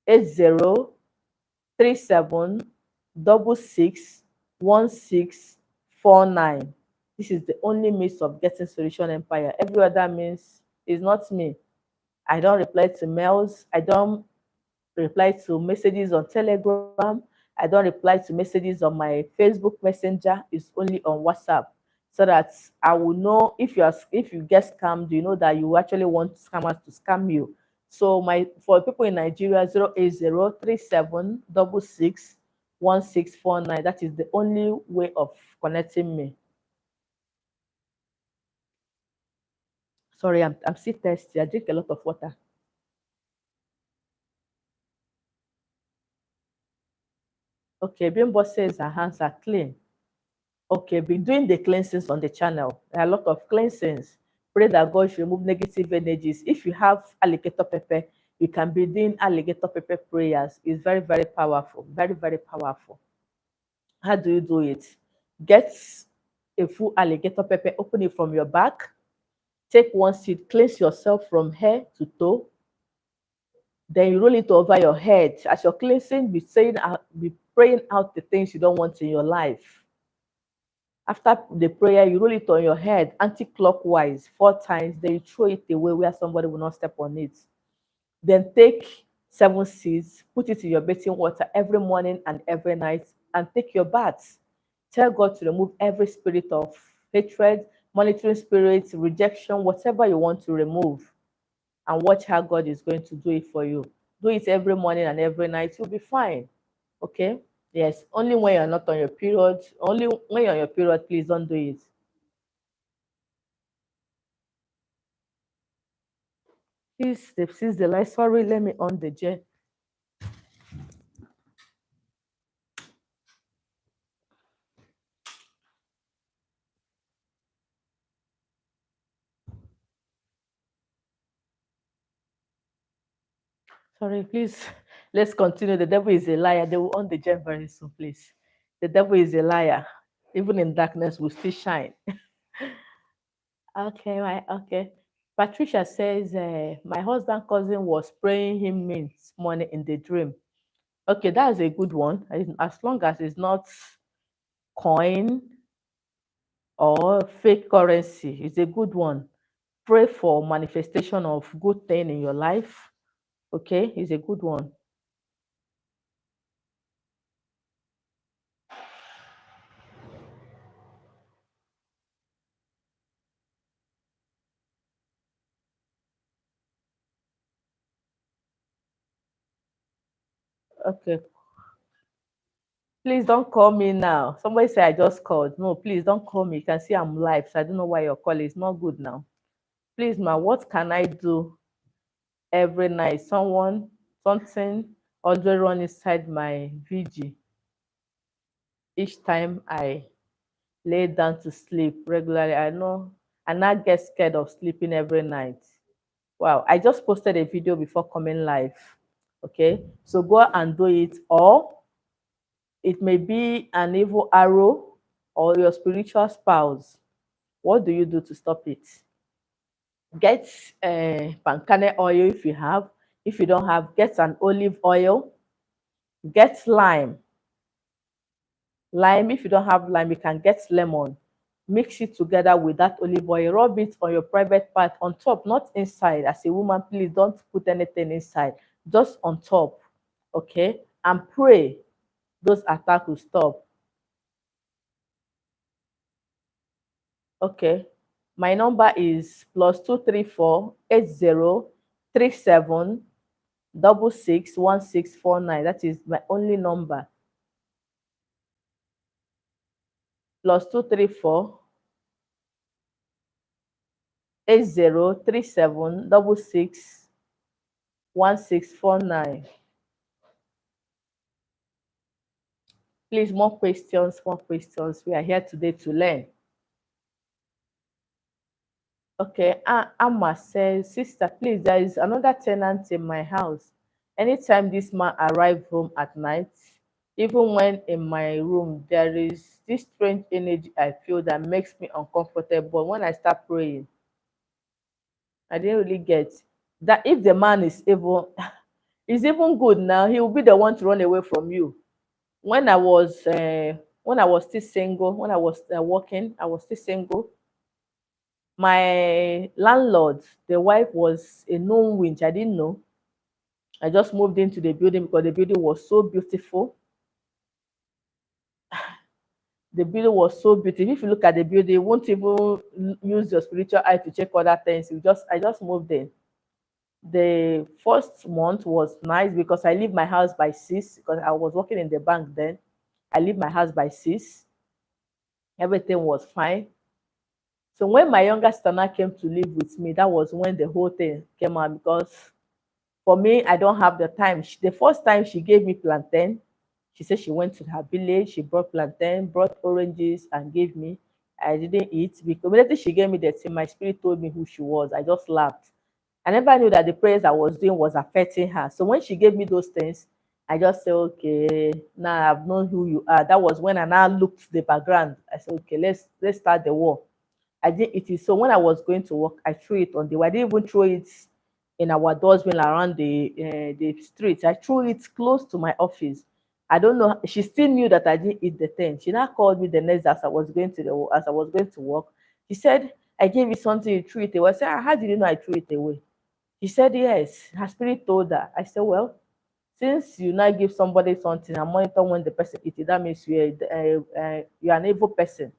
8037661649. This is the only means of getting Solution Empire. Every other means is not me. I don't reply to mails. I don't reply to messages on Telegram. I don't reply to messages on my Facebook Messenger. It's only on WhatsApp, so that I will know if you get scammed, you know that you actually want scammers to scam you. So my for people in Nigeria, 08037661649. That is the only way of connecting me. Sorry, I'm still thirsty. I drink a lot of water. Okay, Bimbo says her hands are clean. Okay, be doing the cleansings on the channel. There are a lot of cleansings. Pray that God should remove negative energies. If you have alligator pepper, you can be doing alligator pepper prayers. It's very, very powerful. Very, very powerful. How do you do it? Get a full alligator pepper, open it from your back. Take one seed, cleanse yourself from head to toe. Then you roll it over your head. As you're cleansing, be praying out the things you don't want in your life. After the prayer, you roll it on your head anti-clockwise 4 times. Then you throw it away where somebody will not step on it. Then take 7 seeds, put it in your bathing water every morning and every night, and take your bath. Tell God to remove every spirit of hatred, monitoring spirits, rejection, whatever you want to remove, and watch how God is going to do it for you. Do it every morning and every night. You'll be fine. Okay? Yes, only when you're not on your period. Only when you're on your period, please don't do it. Please, since the light, sorry, let me on the jet. Sorry, please. Let's continue. The devil is a liar. They will on the jet very soon, please. The devil is a liar. Even in darkness, will still shine. Okay, right. Okay. Patricia says, my husband cousin was praying him mint money in the dream. Okay, that's a good one. As long as it's not coin or fake currency, it's a good one. Pray for manifestation of good thing in your life. Okay, it's a good one. Okay, please don't call me now. Somebody say I just called. No, please don't call me. You can see I'm live, so I don't know why you're calling. It's not good now. Please, ma, what can I do every night? Something always run inside my VG each time I lay down to sleep regularly. I know I now get scared of sleeping every night. Wow, I just posted a video before coming live. Okay, so go and do it, or it may be an evil arrow or your spiritual spouse. What do you do to stop it? Get pancake oil if you have. If you don't have, get an olive oil. Get lime. Lime, if you don't have lime, you can get lemon. mix it together with that olive oil, rub it on your private part on top, not inside. As a woman, please don't put anything inside, just on top. Okay, and pray those attacks will stop. Okay, my number is +234 8037661649. That is my only number. +234 8037661649. Please, more questions, more questions. We are here today to learn. Okay, Amma says, sister, please, there is another tenant in my house. Anytime this man arrives home at night, even when in my room, there is this strange energy I feel that makes me uncomfortable. When I start praying, I didn't really get that. If the man is evil, is even good now, he will be the one to run away from you. When I was still single, when I was working, I was still single. My landlord, the wife was a known winch. I didn't know. I just moved into the building because the building was so beautiful. The building was so beautiful. If you look at the building, you won't even use your spiritual eye to check other things. I just moved in. The first month was nice because I leave my house by 6 because I was working in the bank then. I leave my house by 6. Everything was fine. So when my younger sister now came to live with me, that was when the whole thing came out because for me, I don't have the time. The first time she gave me plantain, she said she went to her village, she brought plantain, brought oranges, and gave me. I didn't eat because immediately she gave me the thing, my spirit told me who she was. I just laughed. I never knew that the prayers I was doing was affecting her. So when she gave me those things, I just said, okay, now I've known who you are. That was when I now looked the background. I said, okay, let's start the war. I didn't eat it. So when I was going to work, I threw it on the way. I didn't even throw it in our dustbin around the street. I threw it close to my office. I don't know. She still knew that I didn't eat the thing. She now called me the next day as I was going to work. She said, I gave you something, you threw it away. I said, how did you know I threw it away? She said, yes. Her spirit told her. I said, well, since you now give somebody something and monitor when the person eat it, that means you're an evil person.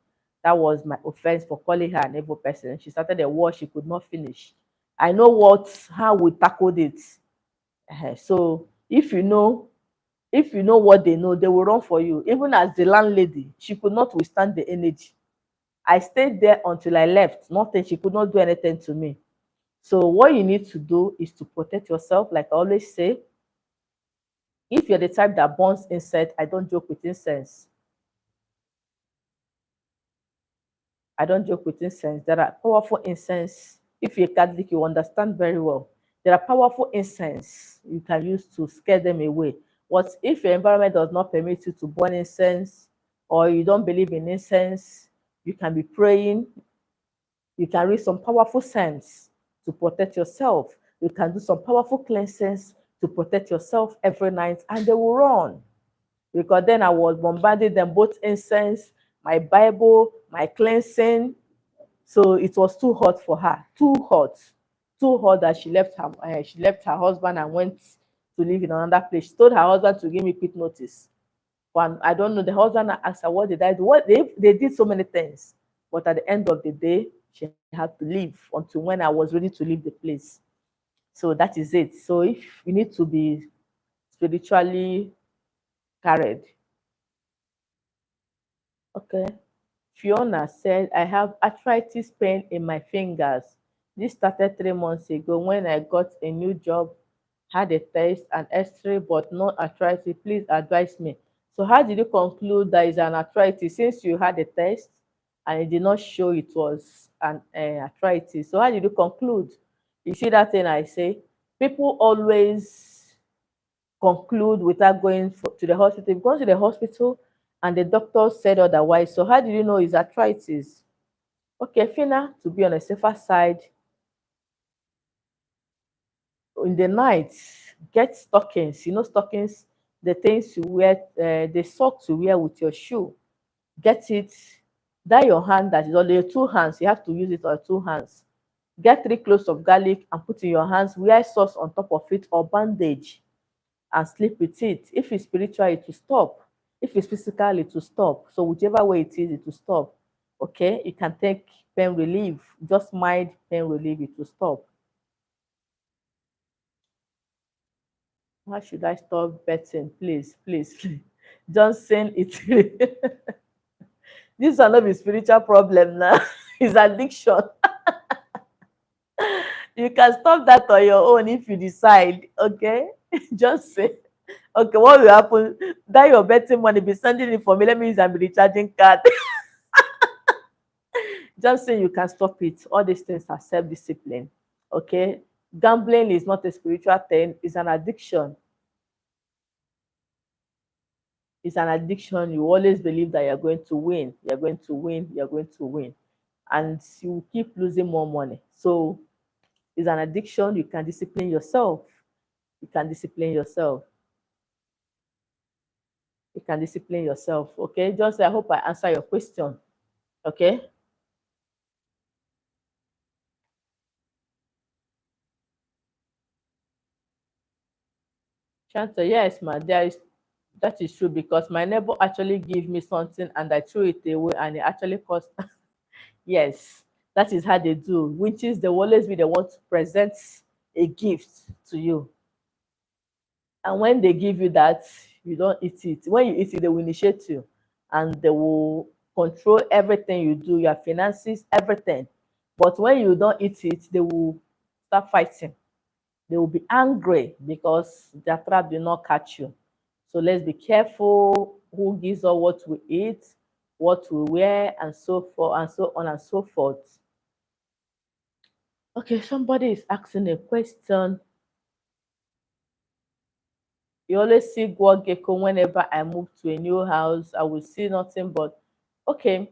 That was my offense for calling her an evil person. She started a war she could not finish. I know how we tackled it. So if you know what they know, they will run for you. Even as the landlady, she could not withstand the energy. I stayed there until I left. Nothing. She could not do anything to me. So what you need to do is to protect yourself, like I always say. If you're the type that burns incense, I don't joke with incense. I don't joke with incense. There are powerful incense. If you're Catholic, you understand very well. There are powerful incense you can use to scare them away. What if your environment does not permit you to burn incense or you don't believe in incense? You can be praying. You can read some powerful scents to protect yourself. You can do some powerful cleansings to protect yourself every night, and they will run. Because then I was bombarding them both incense, my Bible, my cleansing. So it was too hot for her, too hot that she left her husband and went to live in another place. She told her husband to give me quick notice. But I don't know. The husband asked her, "What did I do?" What they did so many things, but at the end of the day, she had to leave until when I was ready to leave the place. So that is it. So if you need to be spiritually carried, okay. Fiona said, I have arthritis pain in my fingers. This started 3 months ago when I got a new job, had a test and x-ray, but no arthritis. Please advise me. So how did you conclude that is an arthritis since you had a test and it did not show it was an arthritis? So how did you conclude? You see that thing I say? People always conclude without to the hospital. You've gone to the hospital and the doctor said otherwise. So how did you know it's arthritis? Okay, Fina, to be on a safer side, in the night, get stockings. You know stockings, the things you wear, the socks you wear with your shoe. Get it That your hand that is on your two hands, you have to use it on two hands. Get 3 cloves of garlic and put in your hands. Wear sauce on top of it or bandage and sleep with it. If it's spiritual, it will stop. If it's physical, it will stop. So whichever way it is, it will stop. Okay, you can take pain relief, just mild pain relief, it will stop. How should I stop betting? Please, please, please. Johnson, it this one not be spiritual problem now. It's addiction. You can stop that on your own if you decide. Okay, just say, okay, what will happen? That your betting money be sending it for me. Let me use and be recharging card. Just say you can stop it. All these things are self-discipline. Okay, gambling is not a spiritual thing. It's an addiction. It's an addiction. You always believe that you're going to win. You're going to win. You're going to win, and you keep losing more money. So it's an addiction. You can discipline yourself. You can discipline yourself. You can discipline yourself. Okay, just I hope I answer your question. Okay. Chantal, yes, ma, there is that is true because my neighbor actually gave me something and I threw it away and it actually cost. Yes, that is how they do. Witches, they will always be the one to present a gift to you. And when they give you that, you don't eat it. When you eat it, they will initiate you and they will control everything you do, your finances, everything. But when you don't eat it, they will start fighting. They will be angry because their trap did not catch you. So let's be careful who gives us what we eat, what we wear, and so forth, and so on and so forth. Okay, somebody is asking a question. You always see guar gecko whenever I move to a new house. I will see nothing but okay.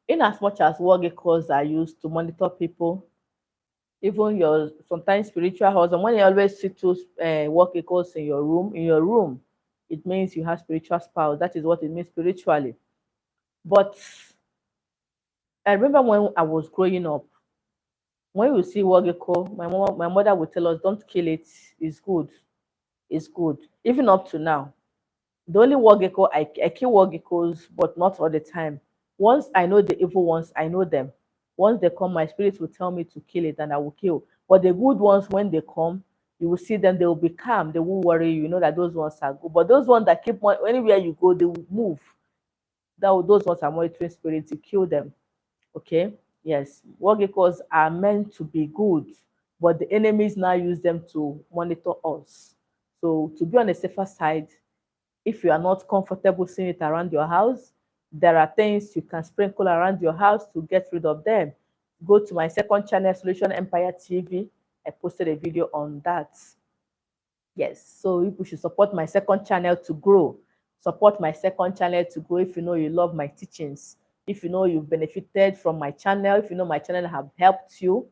In as much as war geckos are used to monitor people, even your sometimes spiritual husband, when you always see two war geckos in your room, it means you have spiritual spouse. That is what it means spiritually. But I remember when I was growing up, when we see war gecko, my mother would tell us, "Don't kill it. It's good. It's good." Even up to now, the only war gecko I kill war geckos, but not all the time. Once I know the evil ones, I know them. Once they come, my spirit will tell me to kill it, and I will kill. But the good ones, when they come, you will see them. They will be calm. They won't worry you. You know that those ones are good. But those ones that keep anywhere you go, they will move. Those ones are monitoring spirits. You kill them. Okay. Yes, war geckos are meant to be good, but the enemies now use them to monitor us. So to be on the safer side, if you are not comfortable seeing it around your house, there are things you can sprinkle around your house to get rid of them. Go to my second channel, Solution Empire TV. I posted a video on that. Yes, so you should support my second channel to grow. Support my second channel to grow if you know you love my teachings. If you know you've benefited from my channel, if you know my channel have helped you,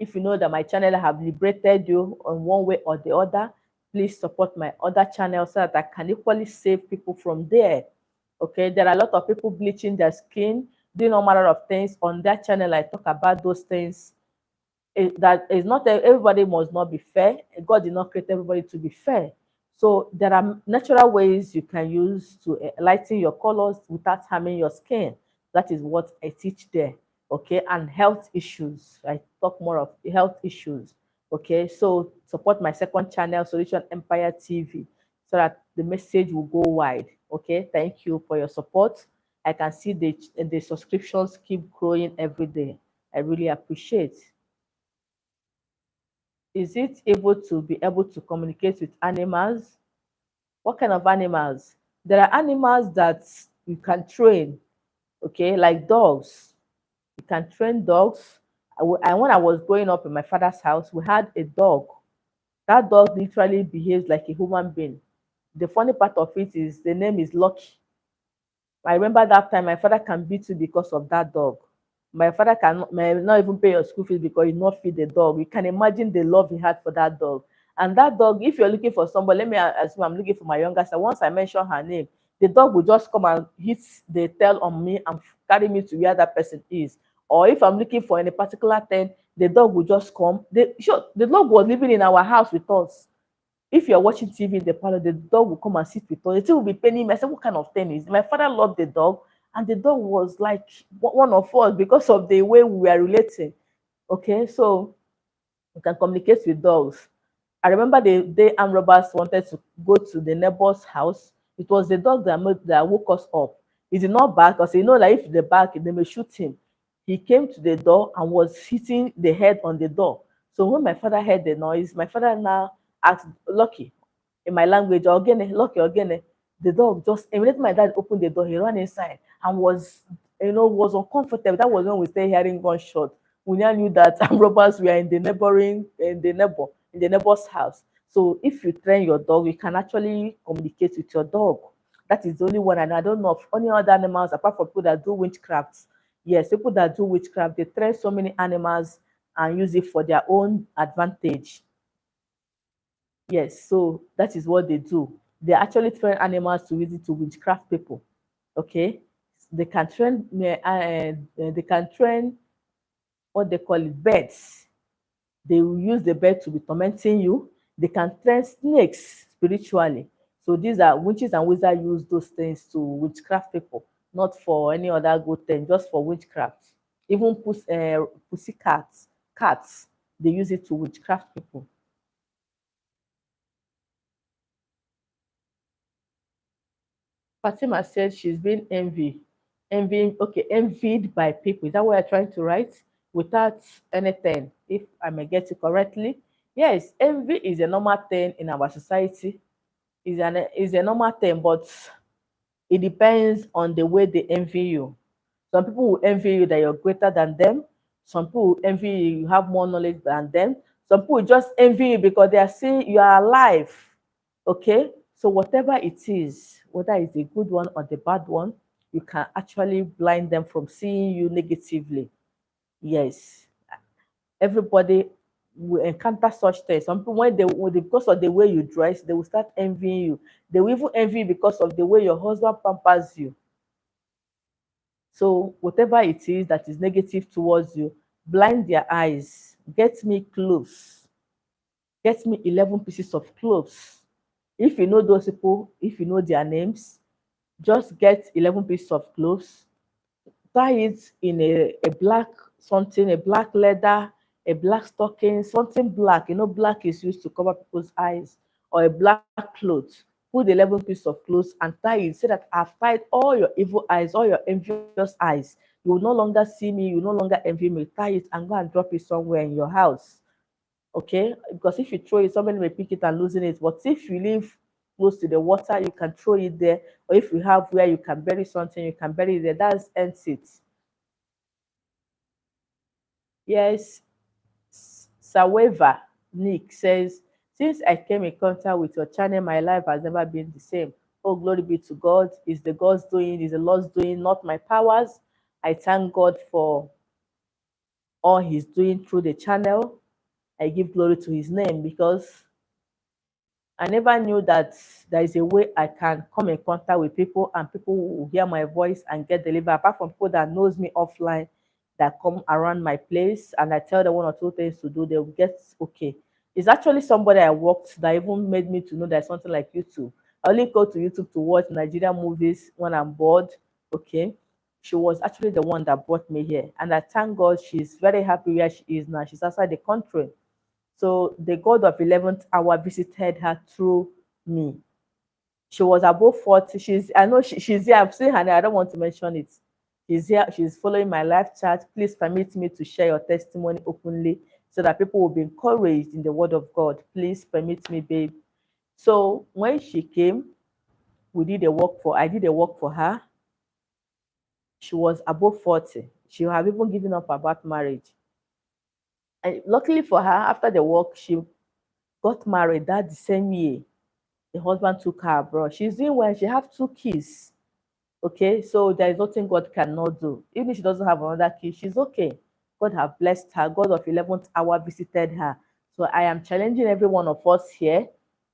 if you know that my channel have liberated you on one way or the other, please support my other channel so that I can equally save people from there. Okay, there are a lot of people bleaching their skin, doing all manner of things on that channel. I talk about those things that is not everybody must not be fair. God did not create everybody to be fair. So there are natural ways you can use to lighten your colors without harming your skin. That is what I teach there. Okay, and health issues. I talk more of health issues. Okay, so support my second channel, Solution Empire TV, so that the message will go wide. Okay, thank you for your support. I can see the subscriptions keep growing every day. I really appreciate. Is it able to be able to communicate with animals? What kind of animals? There are animals that you can train, okay, like dogs. You can train dogs. When I was growing up in my father's house, we had a dog. That dog literally behaves like a human being. The funny part of it is the name is Lucky. I remember that time my father can beat you because of that dog. My father may not even pay your school fees because he not feed the dog. You can imagine the love he had for that dog. And that dog, if you're looking for somebody, let me assume I'm looking for my younger sister. Once I mention her name, the dog will just come and hit the tail on me and carry me to where that person is. Or if I'm looking for any particular thing, the dog will just come. Sure, the dog was living in our house with us. If you're watching TV in the parlor, the dog will come and sit with us. The thing will be paining me. I said, what kind of thing is? My father loved the dog, and the dog was like one of us because of the way we were relating. Okay, so you can communicate with dogs. I remember the day armed robbers wanted to go to the neighbor's house. It was the dog that woke us up. He did not bark because he know that if they bark, they may shoot him. He came to the door and was hitting the head on the door. So when my father heard the noise, my father now asked Lucky, in my language, Ogene, Lucky Ogene. The dog just immediately my dad opened the door, he ran inside and was was uncomfortable. That was when we started hearing gunshot. We now knew that robbers were in the neighbor's house. So if you train your dog, you can actually communicate with your dog. That is the only one, and I don't know of any other animals apart from people that do witchcraft. Yes, people that do witchcraft, they train so many animals and use it for their own advantage. Yes, so that is what they do. They actually train animals to use it to witchcraft people. Okay, they can train. They can train what they call it birds. They will use the bird to be tormenting you. They can train snakes spiritually. So these are witches and wizards use those things to witchcraft people, not for any other good thing, just for witchcraft. Even pussy cats, they use it to witchcraft people. Fatima said she's been envied by people. Is that what you're trying to write? Without anything, if I may get it correctly. Yes, envy is a normal thing in our society. Is a normal thing, but it depends on the way they envy you. Some people will envy you that you're greater than them. Some people will envy you have more knowledge than them. Some people will just envy you because they are seeing you are alive. Okay? So whatever it is, whether it's a good one or the bad one, you can actually blind them from seeing you negatively. Yes. Everybody will encounter such things. Some people, because of the way you dress, they will start envying you. They will even envy you because of the way your husband pampers you. So whatever it is that is negative towards you, blind their eyes. Get me clothes. Get me 11 pieces of clothes. If you know those people, if you know their names, just get 11 pieces of clothes, tie it in a black something, a black leather, a black stocking, something black. Black is used to cover people's eyes, or a black cloth. Put the 11 pieces of clothes and tie it. Say that I've tied all your evil eyes, all your envious eyes. You will no longer see me, you will no longer envy me. Tie it and go and drop it somewhere in your house. Okay? Because if you throw it, somebody may pick it and losing it. But if you live close to the water, you can throw it there. Or if you have where you can bury something, you can bury it there. That's ends it. Yes, Saweva Nick says, since I came in contact with your channel, my life has never been the same. Oh, glory be to God. Is the God's doing, is the Lord's doing, not my powers. I thank God for all He's doing through the channel. I give glory to His name because I never knew that there is a way I can come in contact with people and people will hear my voice and get delivered. Apart from people that knows me offline, that come around my place and I tell them one or two things to do, they will get okay. It's actually somebody I worked that even made me to know there's something like YouTube. I only go to YouTube to watch Nigerian movies when I'm bored. Okay. She was actually the one that brought me here. And I thank God she's very happy where she is now. She's outside the country. So the God of 11th hour visited her through me. She was above 40. I know she's here. I've seen her now. I don't want to mention it. She's here. She's following my live chat. Please permit me to share your testimony openly so that people will be encouraged in the word of God. Please permit me, babe. So when she came, I did a work for her. She was above 40. She have even given up about marriage. And luckily for her, after the work, she got married that the same year. The husband took her abroad. She's doing well. She have 2 kids. Okay, so there is nothing God cannot do. Even if she doesn't have another kid, she's okay. God have blessed her. God of 11th hour visited her. So I am challenging every one of us here.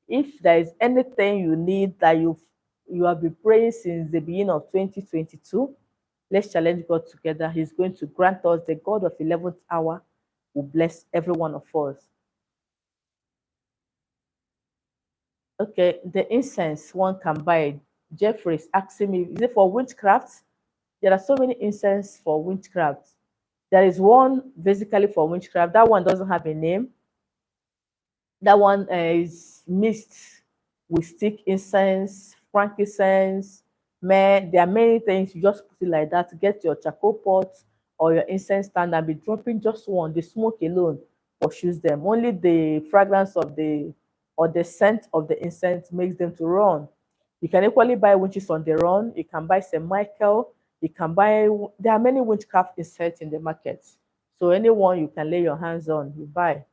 If there is anything you need that You have been praying since the beginning of 2022. Let's challenge God together. He's going to grant us the God of 11th hour will bless every one of us. Okay, the incense one can buy. Jeffrey is asking me, is it for witchcraft? There are so many incense for witchcraft. There is one basically for witchcraft. That one doesn't have a name. That one is mixed with stick incense, frankincense, man. There are many things. You just put it like that. Get your charcoal pot or your incense stand and be dropping just one. The smoke alone pursues them. Only the fragrance of the or the scent of the incense makes them to run. You can equally buy witches on the run. You can buy St. Michael. You can buy. There are many witchcraft incense in the market. So anyone you can lay your hands on, you buy.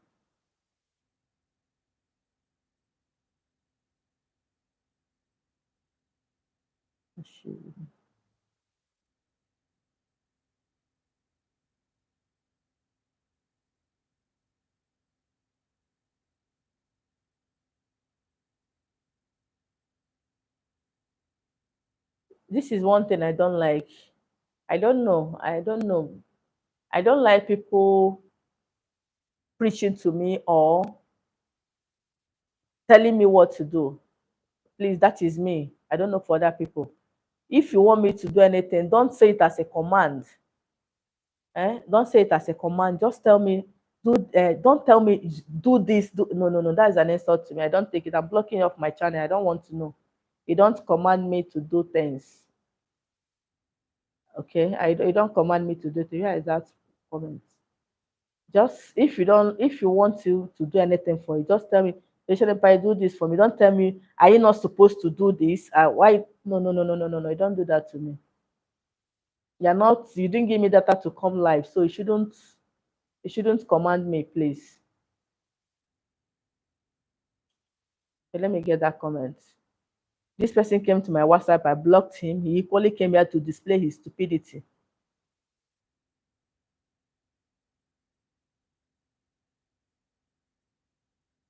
This is one thing I don't like. I don't know. I don't know. I don't like people preaching to me or telling me what to do. Please, that is me. I don't know for other people. If you want me to do anything, don't say it as a command. Don't say it as a command. Just tell me, do. Don't tell me do this. Do no, no, no. That is an insult to me. I don't take it. I'm blocking you off my channel. I don't want to know. You don't command me to do things. Okay, you don't command me to do things. Here is that comment. Just if you want to do anything for you, just tell me, Rachel, I do this for me. Don't tell me, are you not supposed to do this? Why? No, no, no, no, no, no, no. You don't do that to me. You didn't give me data to come live, so you shouldn't command me, please. Okay, let me get that comment. This person came to my WhatsApp, I blocked him. He equally came here to display his stupidity.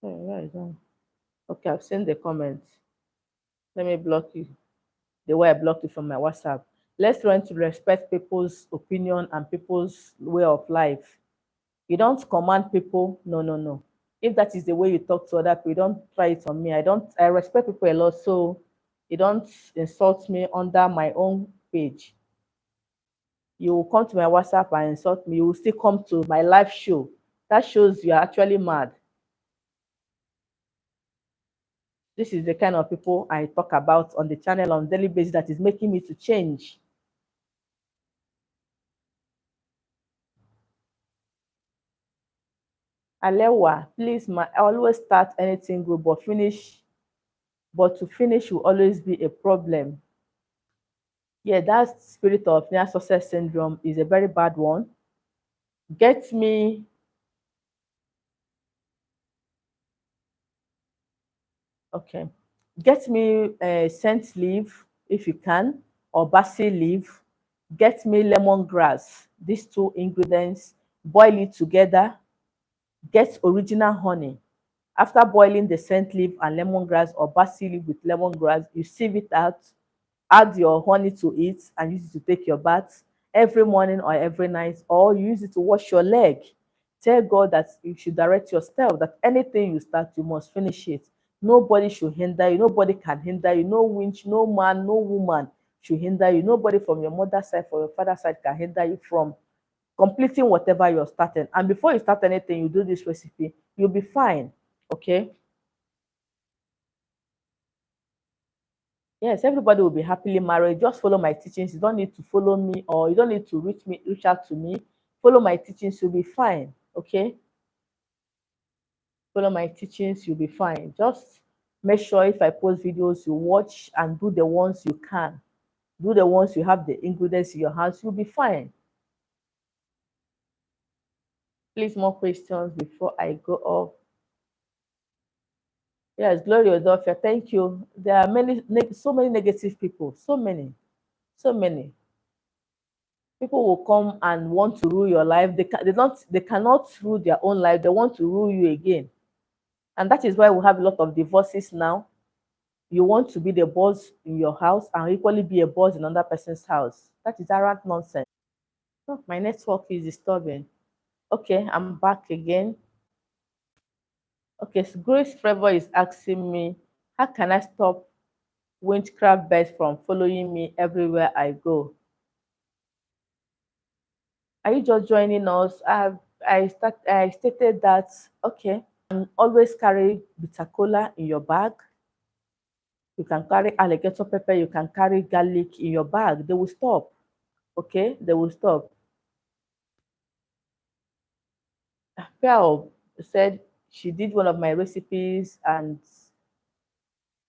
Where is that? Okay, I've seen the comment. Let me block you the way I blocked you from my WhatsApp. Let's learn to respect people's opinion and people's way of life. You don't command people. No, no, no. If that is the way you talk to other people, don't try it on me. I respect people a lot, so you don't insult me under my own page. You will come to my WhatsApp and insult me. You will still come to my live show. That shows you are actually mad. This is the kind of people I talk about on the channel on daily basis that is making me to change. Alewa, please, I always start anything good, but to finish will always be a problem. Yeah, that spirit of near success syndrome is a very bad one. Get me, okay, get me scent leaf if you can, or basil leaf. Get me lemongrass. These two ingredients, boil it together. Get original honey. After boiling the scent leaf and lemongrass or basil leaf with lemongrass, you sieve it out, add your honey to it, and use it to take your bath every morning or every night, or you use it to wash your leg. Tell God that you should direct your step, that anything you start, you must finish it. Nobody should hinder you. Nobody can hinder you. No winch, no man, no woman should hinder you. Nobody from your mother's side, from your father's side can hinder you from completing whatever you're starting. And before you start anything, you do this recipe, you'll be fine. Okay. Yes, everybody will be happily married. Just follow my teachings. You don't need to follow me, or you don't need to reach out to me. Follow my teachings, you'll be fine. Okay? Follow my teachings, you'll be fine. Just make sure if I post videos, you watch and do the ones you can. Do the ones you have the ingredients in your house, you'll be fine. Please, more questions before I go off. Yes, Gloria Odofia, thank you. There are so many negative people, so many, so many. People will come and want to rule your life. They cannot rule their own life. They want to rule you again. And that is why we have a lot of divorces now. You want to be the boss in your house and equally be a boss in another person's house. That is arrant nonsense. Oh, my network is disturbing. Okay, I'm back again. Okay, so Grace Trevor is asking me, how can I stop witchcraft birds from following me everywhere I go? Are you just joining us? I stated that okay, and always carry bitter cola in your bag. You can carry alligator pepper, you can carry garlic in your bag. They will stop. Okay, they will stop. Pearl said she did one of my recipes and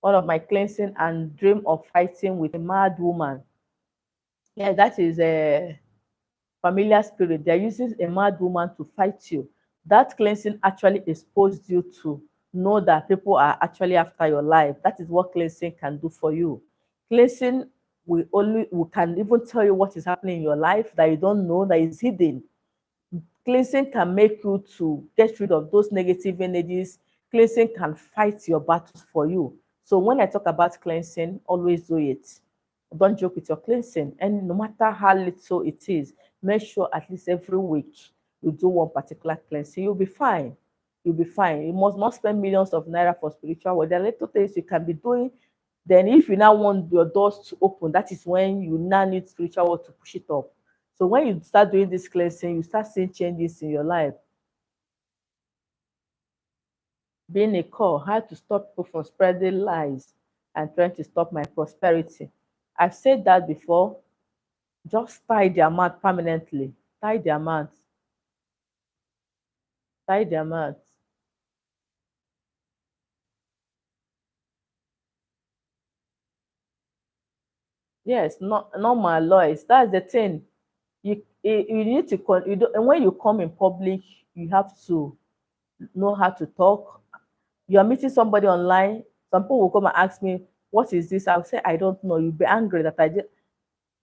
one of my cleansing and dream of fighting with a mad woman. Yeah, that is a familiar spirit. They're using a mad woman to fight you. That cleansing actually exposed you to know that people are actually after your life. That is what cleansing can do for you. Cleansing we can even tell you what is happening in your life that you don't know, that is hidden. Cleansing can make you to get rid of those negative energies. Cleansing can fight your battles for you. So when I talk about cleansing, always do it. Don't joke with your cleansing. And no matter how little it is, make sure at least every week you do one particular cleansing. You'll be fine. You'll be fine. You must not spend millions of naira for spiritual work. There are little things you can be doing. Then if you now want your doors to open, that is when you now need spiritual work to push it up. So when you start doing this cleansing, you start seeing changes in your life. Being a call, how to stop people from spreading lies and trying to stop my prosperity. I've said that before. Just tie their mouth permanently. Tie their mouth. Tie their mouth. Yes, not my lawyers. That's the thing. You need to you do, and when you come in public, you have to know how to talk. You are meeting somebody online. Some people will come and ask me, "What is this?" I'll say, "I don't know." You'll be angry that I did.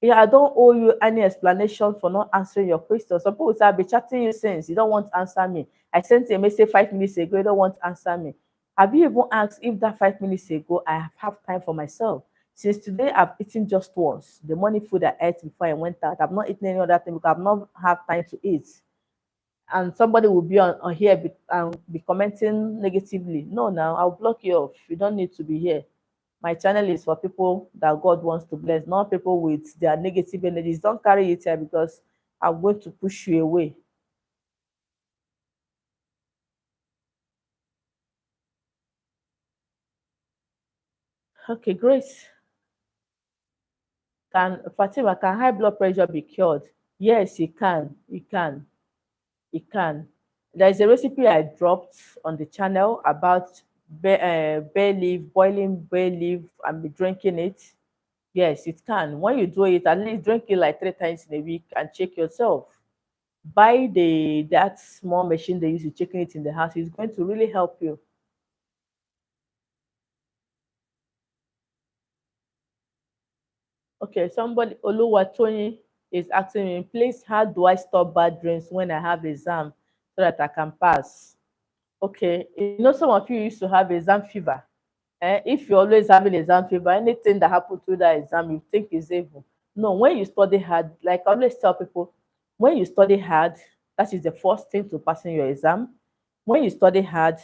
Yeah, I don't owe you any explanation for not answering your question. Some people say, I've been chatting you since. You don't want to answer me. I sent you a message 5 minutes ago. You don't want to answer me. Have you even asked if that 5 minutes ago I have time for myself? Since today, I've eaten just once. The morning food I ate before I went out. I've not eaten any other thing because I've not had time to eat. And somebody will be on here and be commenting negatively. No, now I'll block you off. You don't need to be here. My channel is for people that God wants to bless, not people with their negative energies. Don't carry it here because I'm going to push you away. Okay, Grace. Can Fatima, can high blood pressure be cured? Yes, it can. It can. It can. There is a recipe I dropped on the channel about bay leaf, boiling bay leaf, and be drinking it. Yes, it can. When you do it, at least drink it like 3 times in a week and check yourself. Buy that small machine they use to checking it in the house. It's going to really help you. Okay, somebody Oluwatoyin is asking me, please, how do I stop bad dreams when I have exam so that I can pass? Okay, some of you used to have exam fever. If you're always having exam fever, anything that happens to that exam, you think is evil. No, when you study hard, like I always tell people, when you study hard, that is the first thing to passing your exam. When you study hard,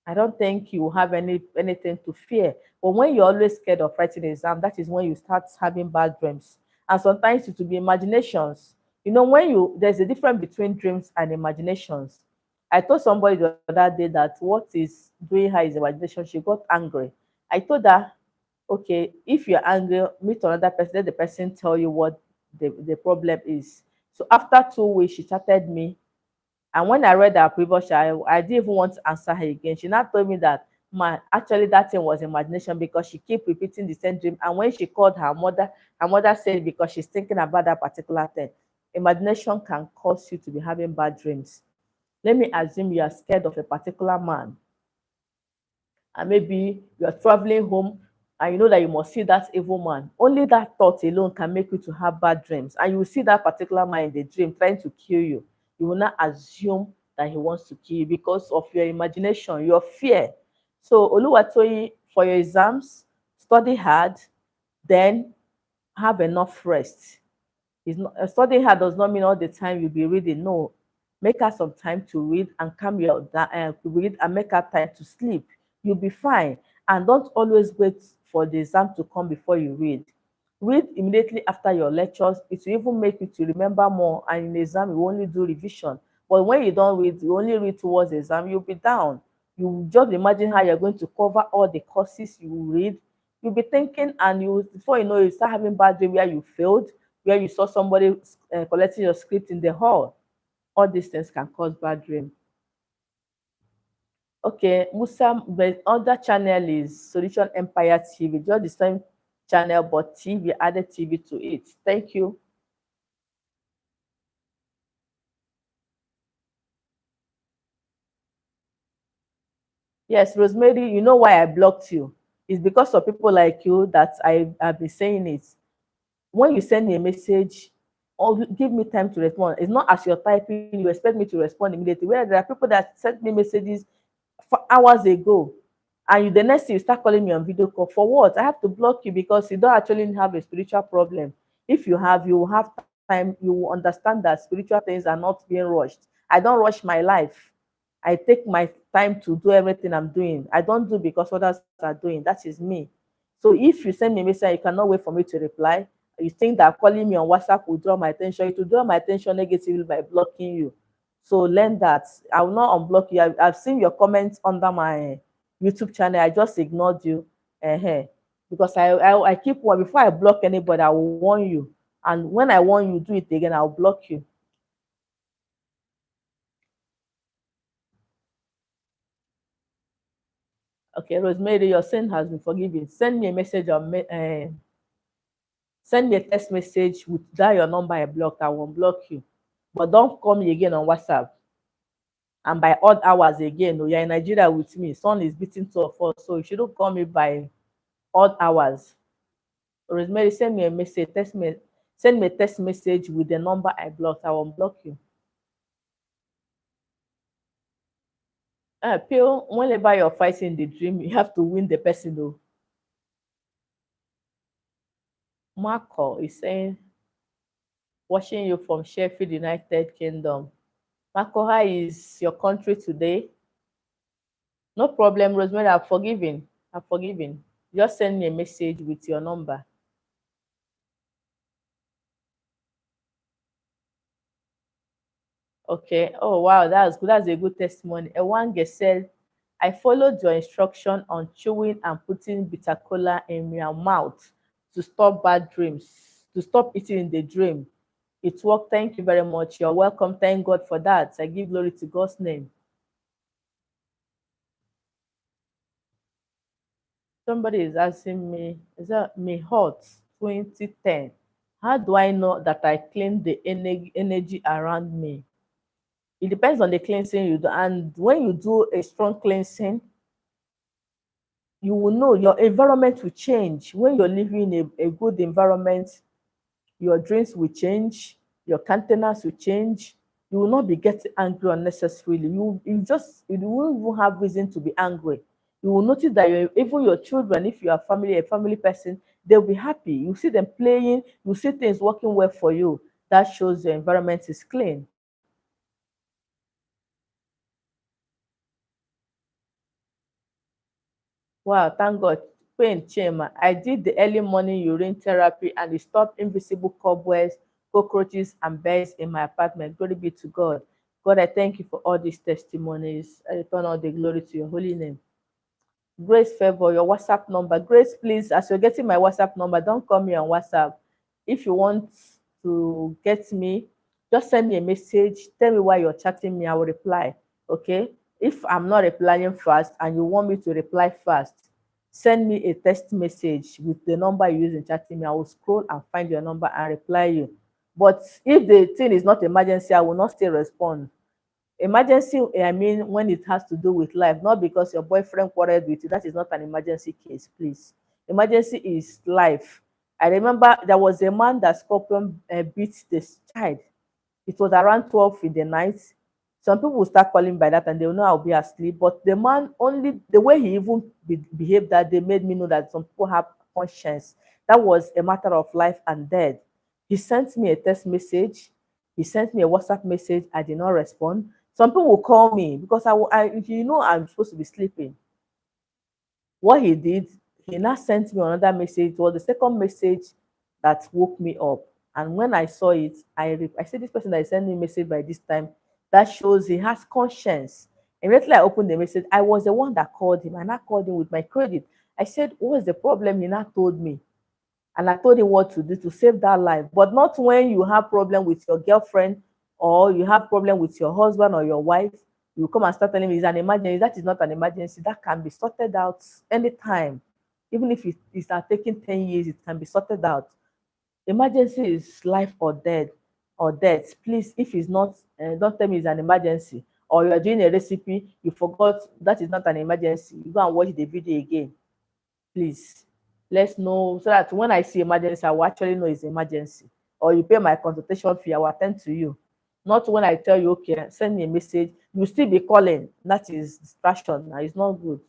I don't think you have anything to fear. But when you're always scared of writing exam, that is when you start having bad dreams. And sometimes it will be imaginations. When there's a difference between dreams and imaginations. I told somebody the other day that what is doing her is imagination. She got angry. I told her, okay, if you're angry, meet another person, let the person tell you what the problem is. So after 2 weeks, she chatted me, and when I read her previous I didn't even want to answer her again. She now told me that, man, actually that thing was imagination because she keep repeating the same dream. And when she called her mother said because she's thinking about that particular thing. Imagination can cause you to be having bad dreams. Let me assume you are scared of a particular man, and maybe you are traveling home and you know that you must see that evil man. Only that thought alone can make you to have bad dreams, and you will see that particular man in the dream trying to kill you. You will not assume that he wants to kill you because of your imagination, your fear. So Oluwatoyi, for your exams, study hard, then have enough rest. It's not, studying hard does not mean all the time you'll be reading. No, make her some time to read and calm your read and make her time to sleep. You'll be fine. And don't always wait for the exam to come before you read. Read immediately after your lectures. It will even make you to remember more. And in the exam, you only do revision. But when you don't read, you only read towards the exam, you'll be down. You just imagine how you're going to cover all the courses you read. You'll be thinking, and you before you know, you start having bad day where you failed, where you saw somebody collecting your script in the hall. All these things can cause bad dream. Okay, Musa, the other channel is Solution Empire TV, just the same channel, but TV added TV to it. Thank you. Yes, Rosemary, you know why I blocked you? It's because of people like you that I've been saying it. When you send me a message, or give me time to respond. It's not as you're typing, you expect me to respond immediately. Where there are people that sent me messages for hours ago, and you, the next thing you start calling me on video call. For what? I have to block you because you don't actually have a spiritual problem. If you have, you will have time, you will understand that spiritual things are not being rushed. I don't rush my life. I take my time to do everything I'm doing. I don't do because others are doing. That is me. So if you send me a message, you cannot wait for me to reply. You think that calling me on WhatsApp will draw my attention. It will draw my attention negatively by blocking you. So learn that. I will not unblock you. I've seen your comments under my YouTube channel. I just ignored you. Because I keep one before I block anybody, I will warn you. And when I warn you, do it again, I'll block you. Okay, Rosemary, your sin has been forgiven. Send me a message on send me a text message with that your number I blocked. I will block you. But don't call me again on WhatsApp. And by odd hours again, oh, you're in Nigeria with me. Sun is beating 12 so you shouldn't call me by odd hours. Rosemary, send me a message, send me a text message with the number I blocked. I will block you. Pio, whenever you're fighting the dream, you have to win the person though. Marco is saying, watching you from Sheffield, United Kingdom. Marco, how is your country today? No problem, Rosemary. I've forgiven. I've forgiven. Just send me a message with your number. Okay. Oh wow, that's good. That's a good testimony. Ewange said, I followed your instruction on chewing and putting bitter cola in your mouth to stop bad dreams, to stop eating in the dream. It worked. Thank you very much. You're welcome. Thank God for that. I give glory to God's name. Somebody is asking me, is that me hot 2010? How do I know that I clean the energy around me? It depends on the cleansing you do. And when you do a strong cleansing, you will know your environment will change. When you're living in a good environment, your dreams will change, your countenance will change. You will not be getting angry unnecessarily. You won't even have reason to be angry. You will notice that even your children, if you are a family person, they'll be happy. You see them playing, you see things working well for you. That shows your environment is clean. Wow, thank God. Pain, Chema. I did the early morning urine therapy and it stopped invisible cobwebs, cockroaches, and birds in my apartment. Glory be to God. God, I thank you for all these testimonies. I return all the glory to your holy name. Grace Favor, your WhatsApp number. Grace, please, as you're getting my WhatsApp number, don't call me on WhatsApp. If you want to get me, just send me a message. Tell me why you're chatting me. I will reply. Okay? If I'm not replying fast and you want me to reply fast, send me a text message with the number you use in chatting me. I will scroll and find your number and reply you. But if the thing is not emergency, I will not still respond. Emergency, I mean, when it has to do with life, not because your boyfriend quarreled with you. That is not an emergency case, please. Emergency is life. I remember there was a man that scorpion beat this child. It was around 12 in the night. Some people will start calling by that and they will know I'll be asleep. But the man, only the way he even behaved that day made me know that some people have conscience. That was a matter of life and death. He sent me a text message. He sent me a WhatsApp message. I did not respond. Some people will call me because I'm supposed to be sleeping. What he did, he now sent me another message. It was the second message that woke me up. And when I saw it, I said, this person that is sending me message by this time, that shows he has conscience. Immediately I opened the message. I was the one that called him, and I called him with my credit. I said, what is the problem? He now told me. And I told him what to do to save that life. But not when you have problem with your girlfriend or you have problem with your husband or your wife. You come and start telling me it's an emergency. That is not an emergency. That can be sorted out anytime. Even if it starts taking 10 years, it can be sorted out. Emergency is life or death Please, if it's not, don't tell me it's an emergency. Or you are doing a recipe, you forgot that is not an emergency. You go and watch the video again. Please, let's know so that when I see emergency, I will actually know it's emergency. Or you pay my consultation fee, I will attend to you. Not when I tell you, okay, send me a message, you still be calling. That is distraction. Now it's not good.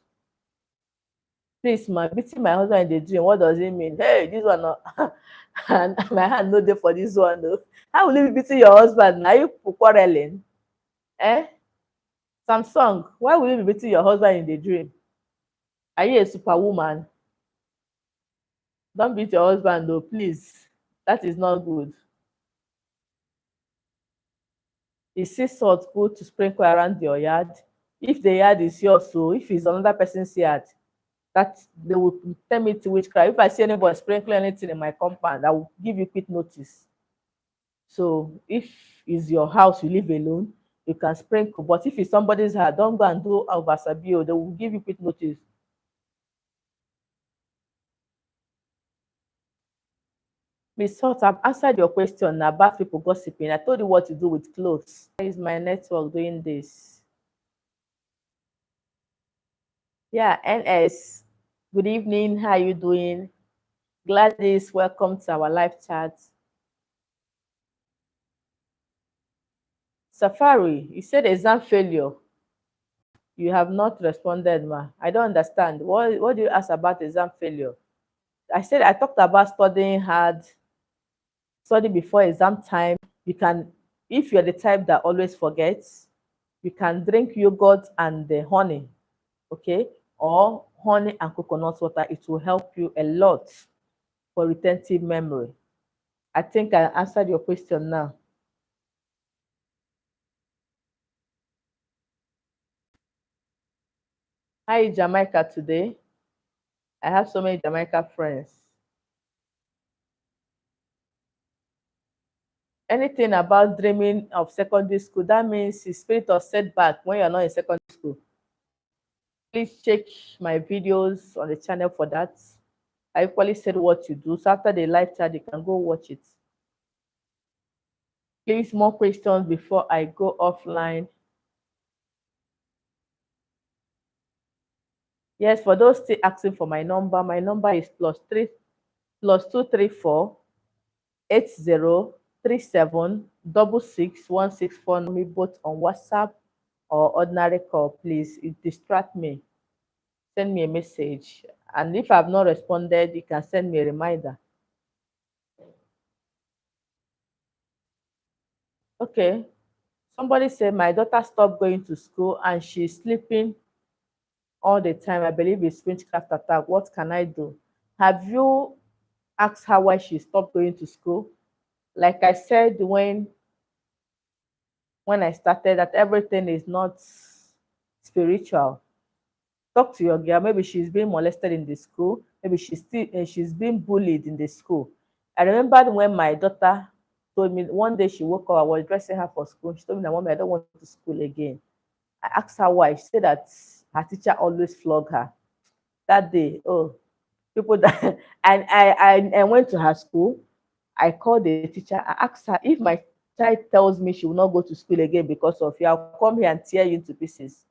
Please, my beating my husband in the dream, what does it mean? Hey, this one not and my hand no there for this one. No. How will you be beating your husband? Are you quarreling? Eh? Samsung, why will you be beating your husband in the dream? Are you a superwoman? Don't beat your husband though, please. That is not good. Is sea salt good to sprinkle around your yard? If the yard is yours, so if it's another person's yard, that they will tell me to witchcraft. If I see anybody sprinkling anything in my compound, I will give you quick notice. So if it's your house, you live alone, you can sprinkle. But if it's somebody's house, don't go and do Alvasabio. They will give you quick notice. Miss Salt, I've answered your question about people gossiping. I told you what to do with clothes. Why is my network doing this? Yeah, NS. Good evening. How are you doing? Gladys, welcome to our live chat. Safari, you said exam failure. You have not responded, ma. I don't understand. What do you ask about exam failure? I said I talked about studying hard, study before exam time. You can, if you're the type that always forgets, you can drink yogurt and the honey, okay? Or honey and coconut water. It will help you a lot for retentive memory. I think I answered your question now. Hi, Jamaica today. I have so many Jamaica friends. Anything about dreaming of secondary school, that means the spirit of setback when you're not in secondary school. Please check my videos on the channel for that. I equally said what you do. So after the live chat, you can go watch it. Please, more questions before I go offline. Yes, for those still asking for my number is +234 8037 me both on WhatsApp or ordinary call. Please, it distract me. Send me a message. And if I've not responded, you can send me a reminder. Okay. Somebody said my daughter stopped going to school and she's sleeping all the time. I believe it's witchcraft attack. What can I do? Have you asked her why she stopped going to school? Like I said when I started, that everything is not spiritual. Talk to your girl. Maybe she's being molested in the school. Maybe she's being bullied in the school. I remember when my daughter told me one day she woke up, I was dressing her for school. She told me that, Mommy, I don't want to school again. I asked her why. She said that her teacher always flog her. That day, oh, people that and I went to her school. I called the teacher. I asked her if my child tells me she will not go to school again because of you, I'll come here and tear you into pieces.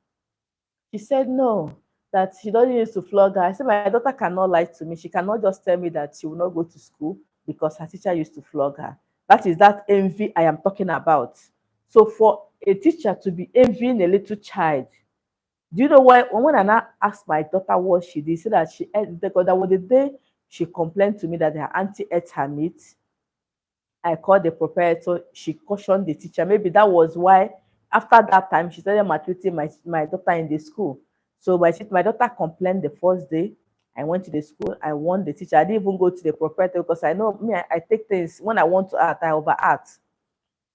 She said no, that she doesn't use to flog her. I said my daughter cannot lie to me. She cannot just tell me that she will not go to school because her teacher used to flog her. That is that envy I am talking about. So for a teacher to be envying a little child. Do you know why? When I now asked my daughter what she did, she said that she ate, because that was the day she complained to me that her auntie ate her meat. I called the proprietor. She cautioned the teacher. Maybe that was why after that time she started maltreating my daughter in the school. So my daughter complained the first day. I went to the school. I warned the teacher. I didn't even go to the proprietor because I know me. I take things when I want to act. I overact.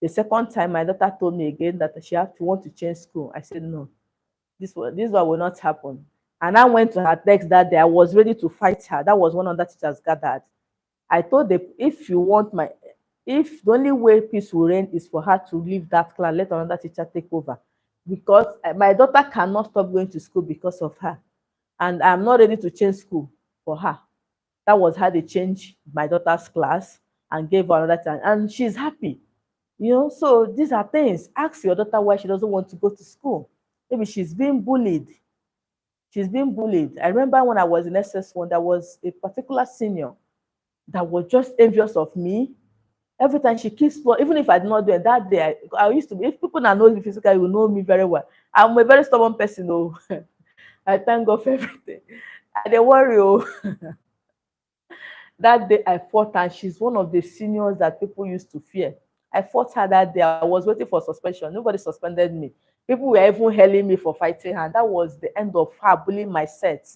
The second time, my daughter told me again that she had to want to change school. I said no. This one will not happen. And I went to her text that day. I was ready to fight her. That was one of the teachers gathered. I told them, if the only way peace will reign is for her to leave that class, let another teacher take over. Because my daughter cannot stop going to school because of her. And I'm not ready to change school for her. That was how they changed my daughter's class and gave her another time. And she's happy. So these are things. Ask your daughter why she doesn't want to go to school. Maybe she's being bullied. She's being bullied. I remember when I was in SS1, there was a particular senior that was just envious of me. Every time she keeps, even if I did not do it that day, I used to be, if people that know me physically will know me very well. I'm a very stubborn person. Oh, I thank God for everything. I dey worry. Oh, that day I fought her, and she's one of the seniors that people used to fear. I fought her that day. I was waiting for suspension. Nobody suspended me. People were even hailing me for fighting her. That was the end of her bullying my set.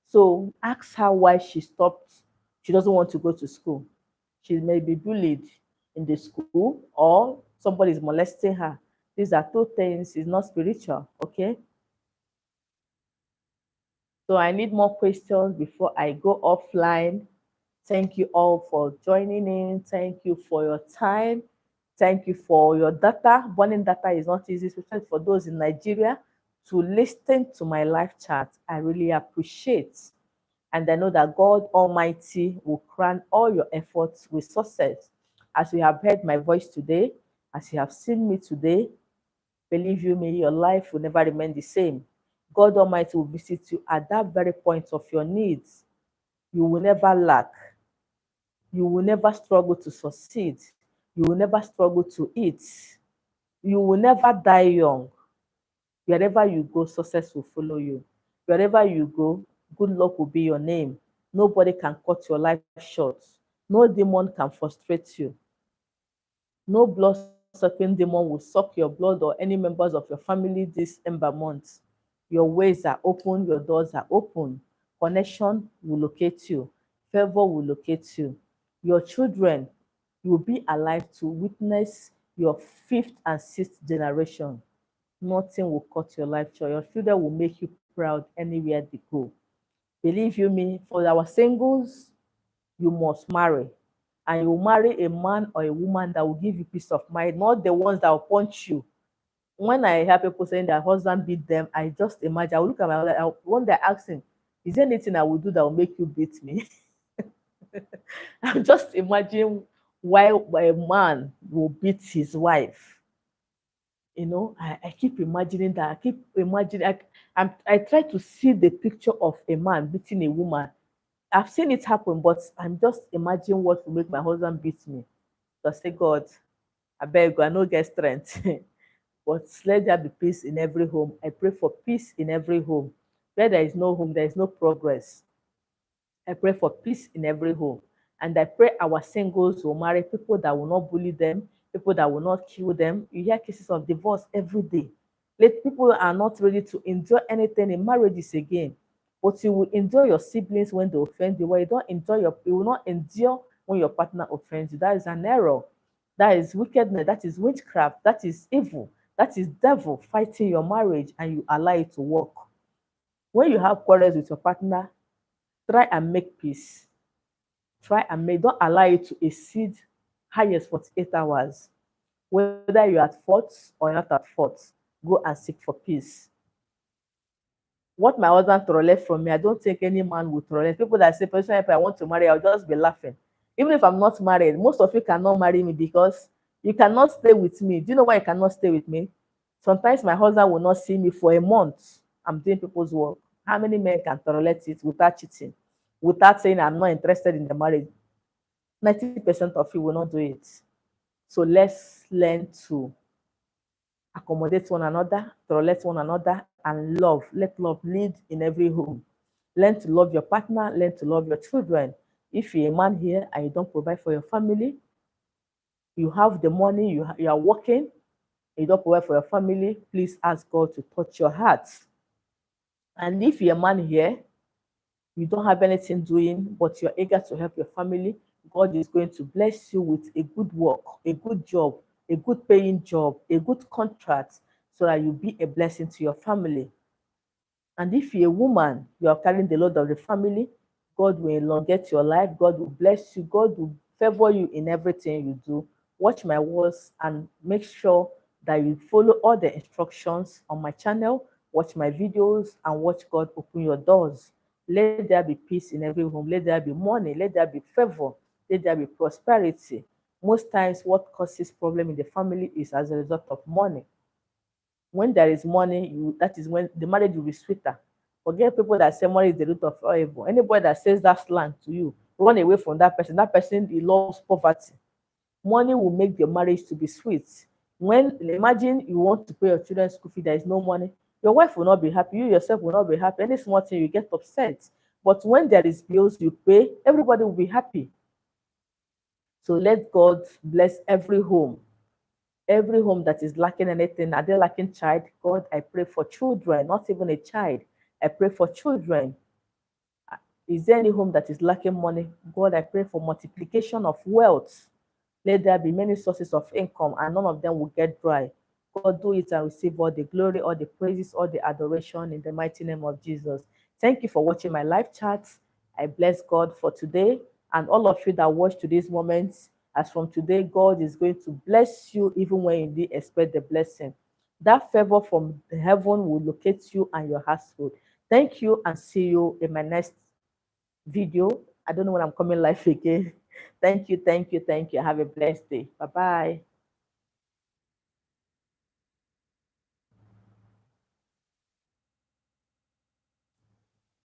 So ask her why she stopped. She doesn't want to go to school. She may be bullied in the school or somebody is molesting her. These are two things. It's not spiritual. Okay. So I need more questions before I go offline. Thank you all for joining in. Thank you for your time. Thank you for your data. Burning data is not easy, especially for those in Nigeria, to listen to my live chat. I really appreciate. And I know that God Almighty will crown all your efforts with success. As you have heard my voice today, as you have seen me today, believe you me, your life will never remain the same. God Almighty will visit you at that very point of your needs. You will never lack. You will never struggle to succeed. You will never struggle to eat. You will never die young. Wherever you go, success will follow you. Wherever you go, good luck will be your name. Nobody can cut your life short. No demon can frustrate you. No blood sucking demon will suck your blood or any members of your family this ember month. Your ways are open, your doors are open. Connection will locate you. Favor will locate you. Your children will be alive to witness your fifth and sixth generation. Nothing will cut your life short. Your children will make you proud anywhere they go. Believe you me, for our singles, you must marry. And you marry a man or a woman that will give you peace of mind, not the ones that will punch you. When I hear people saying their husband beat them, I just imagine, I will look at my husband, one day ask him, is there anything I will do that will make you beat me? I'm just imagining why a man will beat his wife. I keep imagining that. I keep imagining. I try to see the picture of a man beating a woman. I've seen it happen, but I'm just imagining what will make my husband beat me. So I say, God, I beg you, I no get strength. But let there be peace in every home. I pray for peace in every home. Where there is no home, there is no progress. I pray for peace in every home. And I pray our singles will marry people that will not bully them, people that will not kill them. You hear cases of divorce every day. Let people are not ready to endure anything in marriages again. But you will endure your siblings when they offend you. When you will not endure when your partner offends you. That is an error. That is wickedness. That is witchcraft. That is evil. That is devil fighting your marriage and you allow it to work. When you have quarrels with your partner, try and make peace. Don't allow it to exceed highest 48 hours. Whether you're at fault or not at fault, go and seek for peace. What my husband tolerate from me, I don't think any man will tolerate. People that say, personally, if I want to marry, I'll just be laughing. Even if I'm not married, most of you cannot marry me because you cannot stay with me. Do you know why you cannot stay with me? Sometimes my husband will not see me for a month. I'm doing people's work. How many men can tolerate it without cheating? Without saying I'm not interested in the marriage? 90% of you will not do it. So let's learn to accommodate one another, tolerate one another, and love. Let love lead in every home. Learn to love your partner, learn to love your children. If you're a man here and you don't provide for your family, you have the money, you are working, you don't provide for your family, please ask God to touch your heart. And if you're a man here, you don't have anything doing, but you're eager to help your family, God is going to bless you with a good work, a good job, a good paying job, a good contract, so that you'll be a blessing to your family. And if you're a woman, you are carrying the load of the family, God will elongate your life, God will bless you, God will favor you in everything you do. Watch my words and make sure that you follow all the instructions on my channel. Watch my videos and watch God open your doors. Let there be peace in every home. Let there be money. Let there be favor. Let there be prosperity. Most times, what causes problem in the family is as a result of money. When there is money, that is when the marriage will be sweeter. Forget people that say money is the root of all evil. Anybody that says that slang to you, run away from that person. That person, he loves poverty. Money will make your marriage to be sweet. When imagine you want to pay your children's school fee, there is no money. Your wife will not be happy. You yourself will not be happy. Any small thing, you get upset. But when there is bills you pay, everybody will be happy. So let God bless every home. Every home that is lacking anything, are they lacking child? God, I pray for children, not even a child. I pray for children. Is there any home that is lacking money? God, I pray for multiplication of wealth. Let there be many sources of income and none of them will get dry. God, do it and receive all the glory, all the praises, all the adoration in the mighty name of Jesus. Thank you for watching my live chat. I bless God for today and all of you that watch today's moments. As from today, God is going to bless you even when you didn't expect the blessing. That favor from heaven will locate you and your household. Thank you and see you in my next video. I don't know when I'm coming live again. Thank you, thank you, thank you. Have a blessed day. Bye bye.